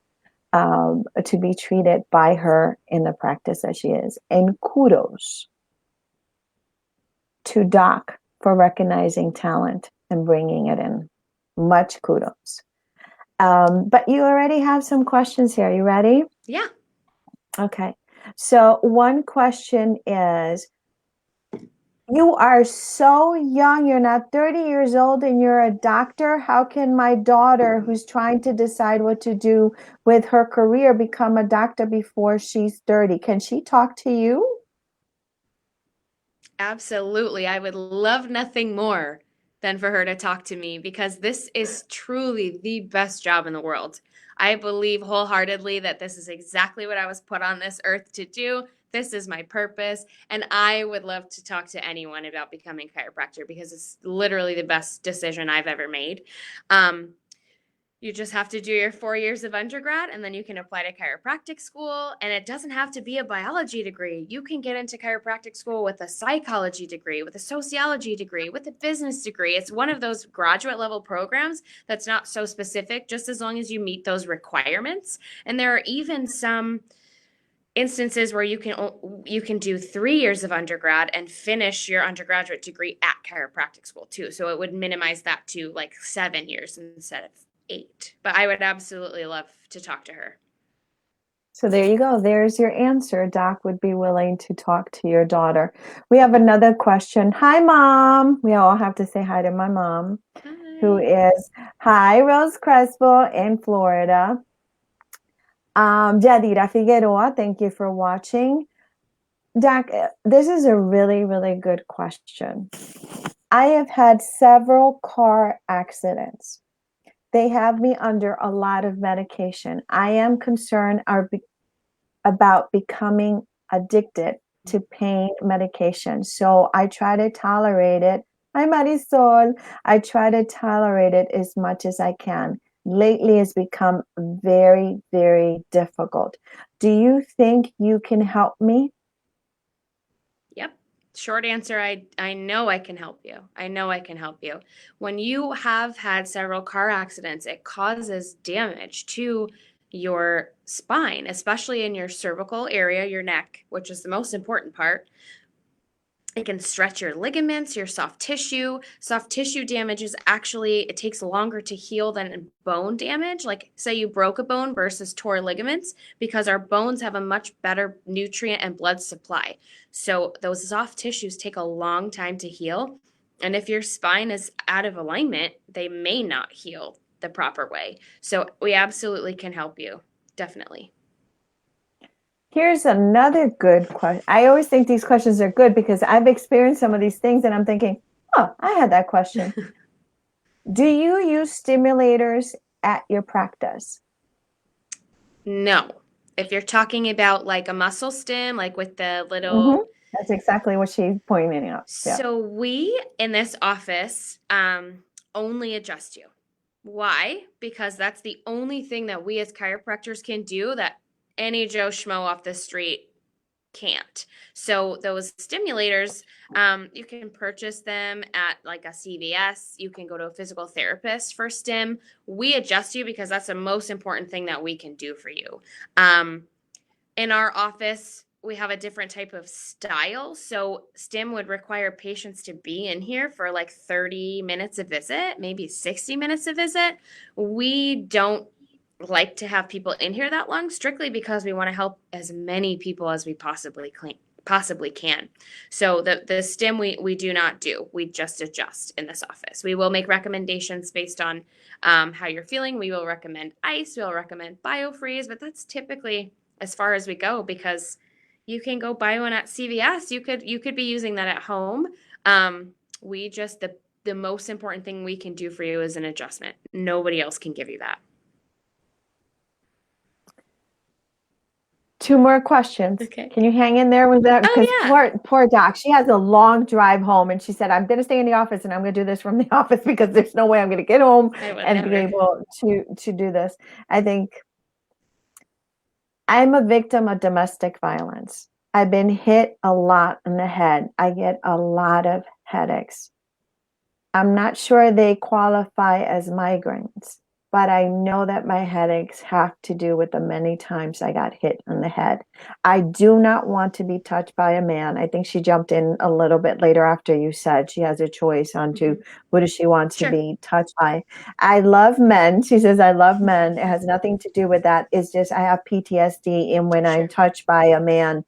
S1: to be treated by her in the practice that she is. And kudos to Doc for recognizing talent and bringing it in. Much kudos. But you already have some questions here. You ready?
S2: Yeah.
S1: Okay. So, one question is, you are so young. You're not 30 years old and you're a doctor. How can my daughter, who's trying to decide what to do with her career, become a doctor before she's 30? Can she talk to you?
S2: Absolutely. I would love nothing more than for her to talk to me because this is truly the best job in the world. I believe wholeheartedly that this is exactly what I was put on this earth to do. This is my purpose. And I would love to talk to anyone about becoming a chiropractor because it's literally the best decision I've ever made. Um, you just have to do your 4 years of undergrad and then you can apply to chiropractic school. And it doesn't have to be a biology degree. You can get into chiropractic school with a psychology degree, with a sociology degree, with a business degree. It's one of those graduate level programs that's not so specific, just as long as you meet those requirements. And there are even some instances where you can do 3 years of undergrad and finish your undergraduate degree at chiropractic school too. So it would minimize that to like 7 years instead of 8. But I would absolutely love to talk to her.
S1: So there you go. There's your answer. Doc would be willing to talk to your daughter. We have another question. Hi, Mom. We all have to say hi to my mom, who
S2: Hi.
S1: is Hi, Rose Crespo in Florida. Jadira Figueroa, thank you for watching. Doc, this is a really, really good question. I have had several car accidents. They have me under a lot of medication. I am concerned about becoming addicted to pain medication. So I try to tolerate it. Hi, Marisol. I try to tolerate it as much as I can. Lately, it's become very, very difficult. Do you think you can help me?
S2: Yep. Short answer, I know I can help you. I know I can help you. When you have had several car accidents, it causes damage to your spine, especially in your cervical area, your neck, which is the most important part. It can stretch your ligaments, your soft tissue. Soft tissue damage is actually, it takes longer to heal than bone damage. Like, say you broke a bone versus tore ligaments, because our bones have a much better nutrient and blood supply. So, those soft tissues take a long time to heal. And if your spine is out of alignment, they may not heal the proper way. So, we absolutely can help you. Definitely.
S1: Here's another good question. I always think these questions are good because I've experienced some of these things and I'm thinking, oh, I had that question. Do you use stimulators at your practice?
S2: No. If you're talking about like a muscle stim, like with the
S1: Mm-hmm.
S2: little.
S1: That's exactly what she's pointing out. Yeah.
S2: So we in this office only adjust you. Why? Because that's the only thing that we as chiropractors can do that any Joe Schmo off the street can't. So those stimulators, you can purchase them at like a CVS. You can go to a physical therapist for stim. We adjust you because that's the most important thing that we can do for you. Um, in our office, we have a different type of style. So, STEM would require patients to be in here for like 30 minutes a visit, maybe 60 minutes a visit. We don't like to have people in here that long, strictly because we want to help as many people as we possibly can. So the stim we do not do. We just adjust in this office. We will make recommendations based on how you're feeling. We will recommend ice. We'll recommend biofreeze, but that's typically as far as we go, because you can go buy one at CVS. You could be using that at home. We just the most important thing we can do for you is an adjustment. Nobody else can give you that.
S1: Two more questions.
S2: Okay.
S1: Can you hang in there with that? Because
S2: Oh yeah.
S1: poor Doc, she has a long drive home, and she said, "I'm going to stay in the office, and I'm going to do this from the office because there's no way I'm going to get home
S2: I would
S1: and be
S2: never.
S1: able to do this." I think I'm a victim of domestic violence. I've been hit a lot in the head. I get a lot of headaches. I'm not sure they qualify as migraines, but I know that my headaches have to do with the many times I got hit in the head. I do not want to be touched by a man. I think she jumped in a little bit later after you said she has a choice on to
S2: Mhm.
S1: who does she want to
S2: Sure.
S1: be touched by. I love men. She says, I love men. It has nothing to do with that. It's just I have PTSD, and when I'm
S2: Sure.
S1: touched by a man,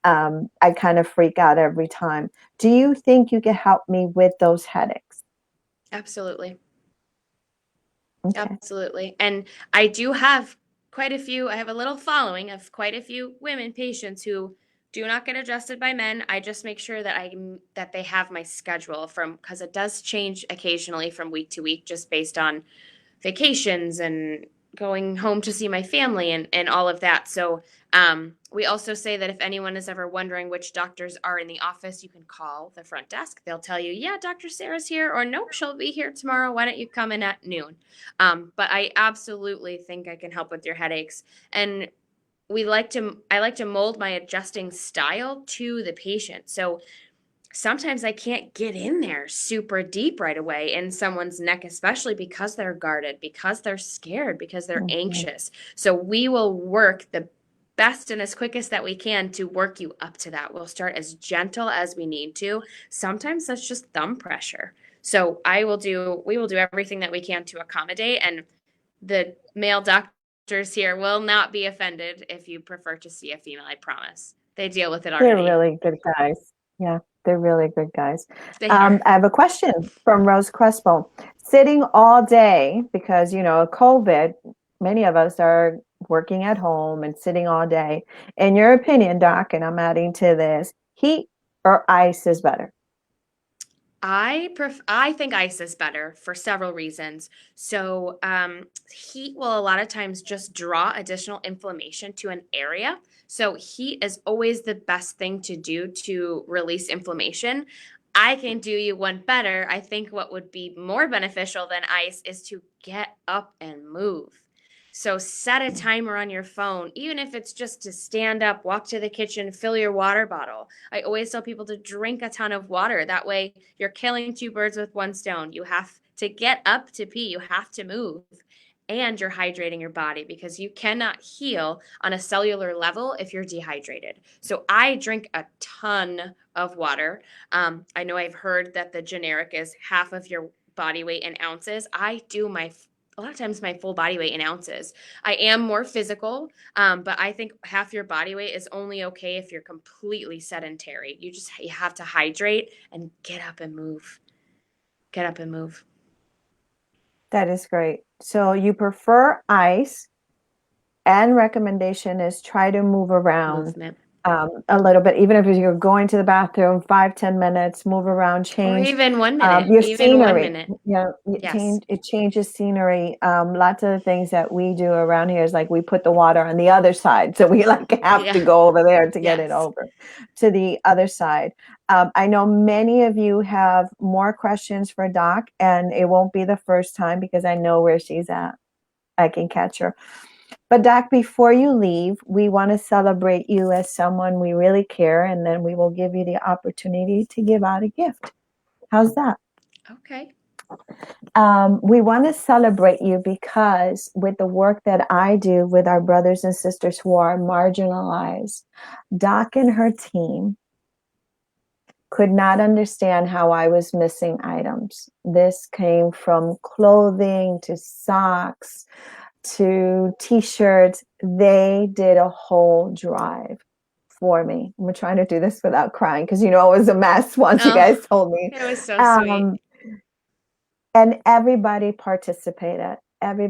S1: I kind of freak out every time. Do you think you can help me with those headaches?
S2: Absolutely.
S1: Okay.
S2: Absolutely. And I do have quite a few, I have a little following of quite a few women patients who do not get adjusted by men. I just make sure that that they have my schedule from, because it does change occasionally from week to week just based on vacations and going home to see my family and all of that. So we also say that if anyone is ever wondering which doctors are in the office, you can call the front desk. They'll tell you, yeah, Dr. Sarah's here, or nope, she'll be here tomorrow. Why don't you come in at noon? But I absolutely think I can help with your headaches. And I like to mold my adjusting style to the patient. So sometimes I can't get in there super deep right away in someone's neck, especially because they're guarded, because they're scared, because they're
S1: Mhm.
S2: anxious. So we will work the best and as quickest that we can to work you up to that. We'll start as gentle as we need to. Sometimes that's just thumb pressure. So we will do everything that we can to accommodate. And the male doctors here will not be offended if you prefer to see a female, I promise. They deal with it
S1: They're
S2: already.
S1: really good guys. Yeah, they're really good guys.
S2: They are.
S1: I have a question from Rose Crespo. Sitting all day, because, COVID, many of us are working at home and sitting all day. In your opinion, Doc, and I'm adding to this, heat or ice is better?
S2: I think ice is better for several reasons. So, heat will a lot of times just draw additional inflammation to an area. So, heat is always the best thing to do to release inflammation. I can do you one better. I think what would be more beneficial than ice is to get up and move. So, set a timer on your phone, even if it's just to stand up, walk to the kitchen, fill your water bottle. I always tell people to drink a ton of water. That way, you're killing two birds with one stone. You have to get up to pee, you have to move, and you're hydrating your body because you cannot heal on a cellular level if you're dehydrated. So I drink a ton of water. I know I've heard that the generic is half of your body weight in ounces. I do a lot of times my full body weight in ounces. I am more physical, but I think half your body weight is only okay if you're completely sedentary. You have to hydrate and get up and move. Get up and move.
S1: That is great. So you prefer ice, and recommendation is try to move around
S2: Movement.
S1: a little bit, even if you're going to the bathroom, 5-10 minutes, move around,
S2: Or
S1: change
S2: even 1 minute.
S1: your
S2: Even one
S1: scenery.
S2: minute. Yes.
S1: It changes scenery. Lots of the things that we do around here is like we put the water on the other side, so we like have to
S2: Yeah.
S1: go over there to get it
S2: Yes.
S1: over to the other side. I know many of you have more questions for Doc, and it won't be the first time because I know where she's at. I can catch her. But Doc, before you leave, we want to celebrate you as someone we really care, and then we will give you the opportunity to give out a gift. How's that?
S2: Okay.
S1: We want to celebrate you because with the work that I do with our brothers and sisters who are marginalized, Doc and her team could not understand how I was missing items. This came from clothing to socks to t-shirts. They did a whole drive for me. We're trying to do this without crying because it was a mess once you
S2: Oh,
S1: guys told me.
S2: it was so sweet.
S1: Um, and everybody participated, and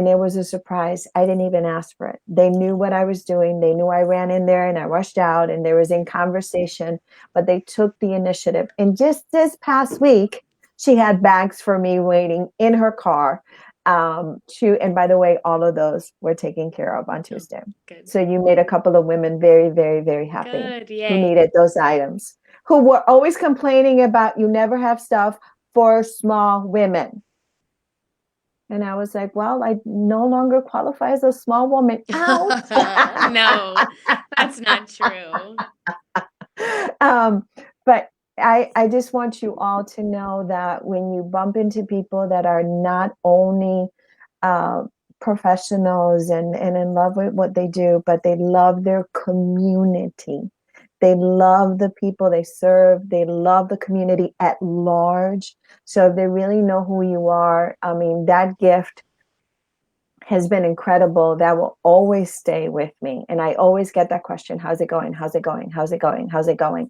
S1: it was a surprise. I didn't even ask for it. They knew what I was doing. They knew I ran in there and I rushed out and there was in conversation, but they took the initiative. And just this past week, she had bags for me waiting in her car. And by the way, all of those were taken care of on
S2: Oh,
S1: Tuesday.
S2: good.
S1: So you made a couple of women very, very, very happy
S2: Good.
S1: who
S2: Yay.
S1: needed those items, who were always complaining about you never have stuff for small women. And I was like, well, I no longer qualify as a small woman. Ouch.
S2: No, that's not true.
S1: um, but I just want you all to know that when you bump into people that are not only uh, professionals and in love with what they do, but they love their community. They love the people they serve. They love the community at large. So if they really know who you are, I mean, that gift has been incredible. That will always stay with me. And I always get that question, how's it going? How's it going? How's it going? How's it going?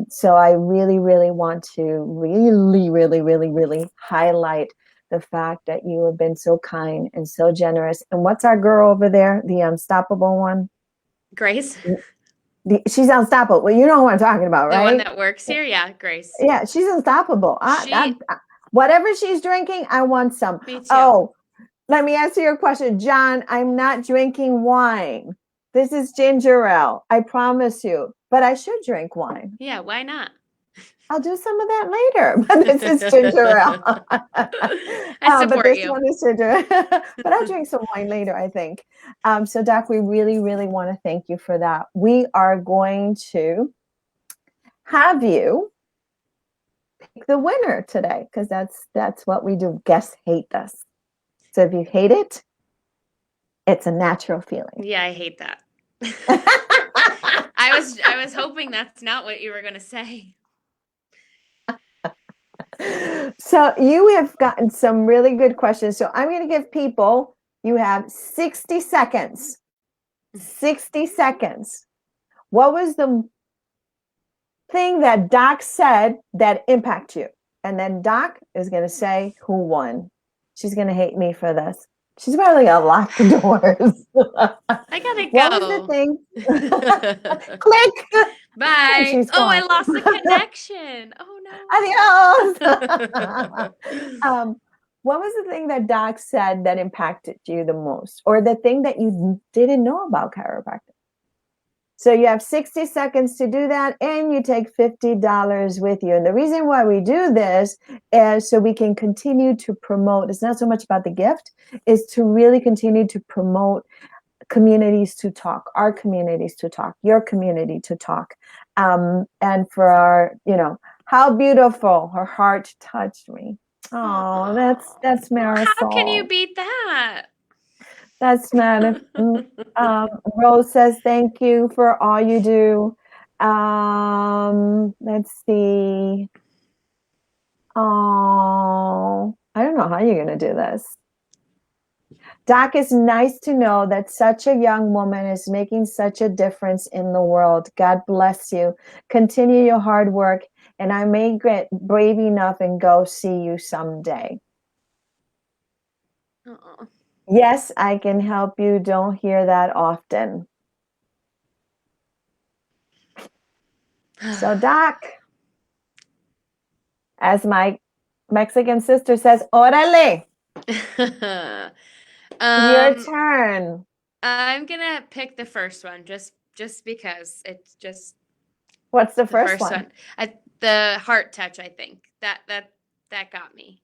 S1: So I really, really want to really, really, really, really highlight the fact that you have been so kind and so generous. And what's our girl over there? The unstoppable one?
S2: Grace,
S1: She's unstoppable. Well, you know who I'm talking about,
S2: the one
S1: right?
S2: that works here? Yeah, Grace.
S1: Yeah, she's unstoppable.
S2: She,
S1: Whatever she's drinking, I want some.
S2: me too.
S1: Oh, let me answer your question, John. I'm not drinking wine. This is ginger ale. I promise you. But I should drink wine.
S2: Yeah, why not?
S1: I'll do some of that later. But this is ginger ale.
S2: I
S1: But
S2: support
S1: this
S2: you.
S1: one is ginger. But I'll drink some wine later, I think. So, Doc, we really, really want to thank you for that. We are going to have you pick the winner today because that's what we do. Guests hate this. So if you hate it, it's a natural feeling.
S2: Yeah, I hate that. I was hoping that's not what you were going to say.
S1: So you have gotten some really good questions. So I'm going to give people, you have 60 seconds. 60 seconds. What was the thing that Doc said that impacted you? And then Doc is going to say who won. She's going to hate me for this. She's probably going to lock the doors.
S2: I gotta
S1: What was the
S2: go.
S1: thing? Click. And
S2: Bye.
S1: she's
S2: Oh, I
S1: gone.
S2: lost the connection. Oh
S1: Adios.
S2: no.
S1: What was the thing that Doc said that impacted you the most, or the thing that you didn't know about chiropractic? So you have 60 seconds to do that, and you take $50 with you. And the reason why we do this is so we can continue to promote. It's not so much about the gift, is to really continue to promote communities to talk, our communities to talk, your community to talk. And for our, how beautiful, her heart touched me. Oh, that's
S2: Well, how can you
S1: Marisol.
S2: beat that?
S1: That's not. Rose says thank you for all you do. Let's see. Oh, I don't know how you're gonna do this. Doc, it's nice to know that such a young woman is making such a difference in the world. God bless you. Continue your hard work, and I may get brave enough and go see you someday.
S2: Uh-uh.
S1: Yes, I can help you. Don't hear that often. So, Doc, as my Mexican sister says, Orale, your
S2: um,
S1: turn.
S2: I'm gonna pick the first one just because it's just
S1: What's the
S2: the
S1: first
S2: first
S1: one?
S2: one. The heart touch, I think. That got me.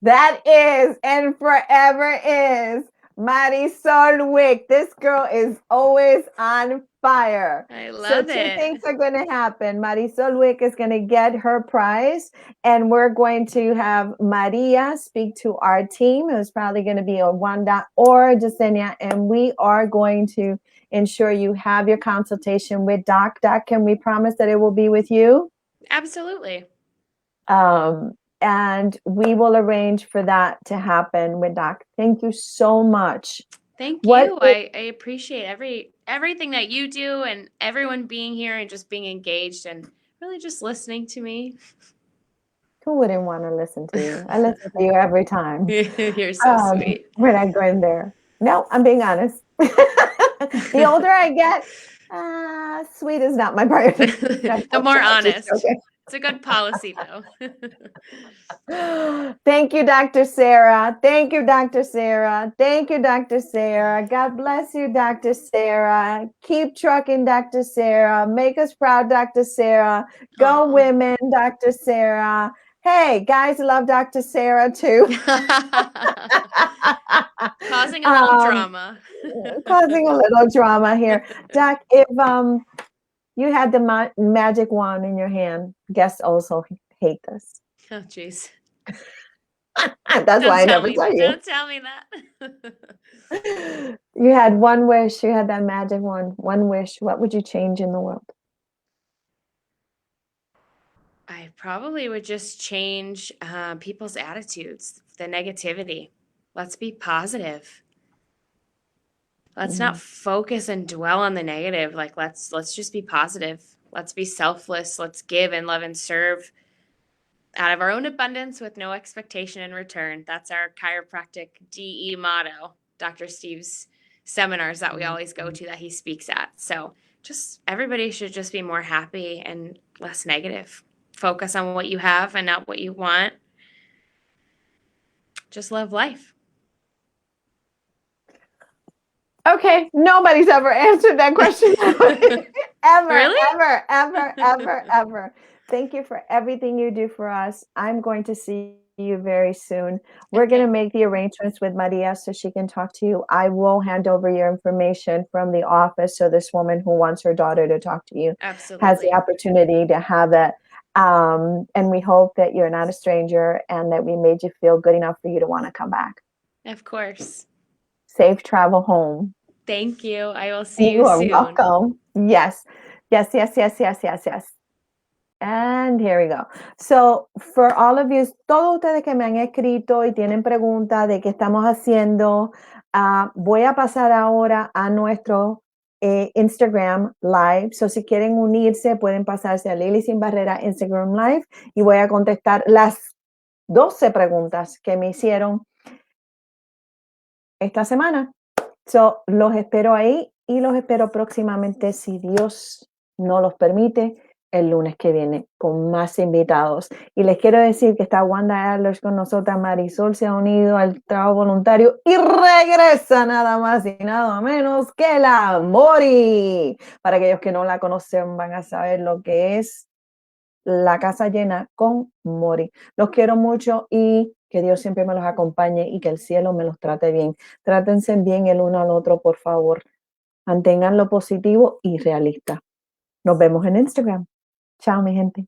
S1: That is and forever is Marisol Wick. This girl is always on fire.
S2: I
S1: So
S2: love
S1: two things
S2: it.
S1: are going to happen. Marisol Wick is going to get her prize, and we're going to have Maria speak to our team. It's probably going to be a Wanda or Jasenia, and we are going to ensure you have your consultation with Doc. Doc, can we promise that it will be with you?
S2: Absolutely.
S1: Um, and we will arrange for that to happen with Doc. Thank you so much.
S2: Thank
S1: What
S2: you.
S1: is,
S2: I appreciate everything that you do and everyone being here and just being engaged and really just listening to me.
S1: who wouldn't want to listen to you? I listen to you every time.
S2: You're so sweet.
S1: When I go in there. No, I'm being honest. The older I get, sweet is not my priority. I'm
S2: The more
S1: just
S2: honest.
S1: joking.
S2: It's a good policy though.
S1: Thank you, Dr. Sarah. Thank you, Dr. Sarah. Thank you, Dr. Sarah. God bless you, Dr. Sarah. Keep trucking, Dr. Sarah. Make us proud, Dr. Sarah. Go
S2: Aw.
S1: women, Dr. Sarah. Hey, guys love Dr. Sarah too.
S2: Causing a little
S1: um,
S2: drama.
S1: causing a little drama here. Doc, if you had the magic wand in your hand, guests also hate this.
S2: Oh, jeez.
S1: That's
S2: Don't
S1: why I
S2: tell
S1: never
S2: me
S1: tell
S2: that.
S1: you.
S2: Don't tell me that.
S1: You had one wish, you had that magic one wish. What would you change in the world?
S2: I probably would just change people's attitudes, the negativity. Let's be positive. Let's not
S1: Mhm.
S2: focus and dwell on the negative. Like let's just be positive. Let's be selfless. Let's give and love and serve out of our own abundance with no expectation in return. That's our chiropractic DE motto. Dr. Steve's seminars that we always go to that he speaks at. So just everybody should just be more happy and less negative. Focus on what you have and not what you want. Just love life.
S1: Okay, nobody's ever answered that question ever,
S2: Really?
S1: ever, ever, ever, ever. Thank you for everything you do for us. I'm going to see you very soon. We're going to
S2: Okay.
S1: make the arrangements with Maria so she can talk to you. I will hand over your information from the office so this woman who wants her daughter to talk to you has the
S2: Absolutely.
S1: opportunity to have it. And we hope that you're not a stranger and that we made you feel good enough for you to want to come back.
S2: Of course.
S1: Safe travel home.
S2: Thank you. I will see
S1: You
S2: you
S1: are
S2: soon.
S1: welcome. Yes. Yes, yes, yes, yes, yes, yes. And here we go. So, for all of you, todos ustedes que me han escrito y tienen preguntas de qué estamos haciendo, voy a pasar ahora a nuestro Instagram Live. So, si quieren unirse, pueden pasarse a Lili Sin Barrera Instagram Live y voy a contestar las 12 preguntas que me hicieron esta semana. So, los espero ahí y los espero próximamente, si Dios no los permite, el lunes que viene con más invitados. Y les quiero decir que está Wanda Adler con nosotras, Marisol se ha unido al trabajo voluntario y regresa nada más y nada menos que la Mori. Para aquellos que no la conocen van a saber lo que es la casa llena con Mori. Los quiero mucho y que Dios siempre me los acompañe y que el cielo me los trate bien. Trátense bien el uno al otro, por favor. Mantengan lo positivo y realista. Nos vemos en Instagram. Chao, mi gente.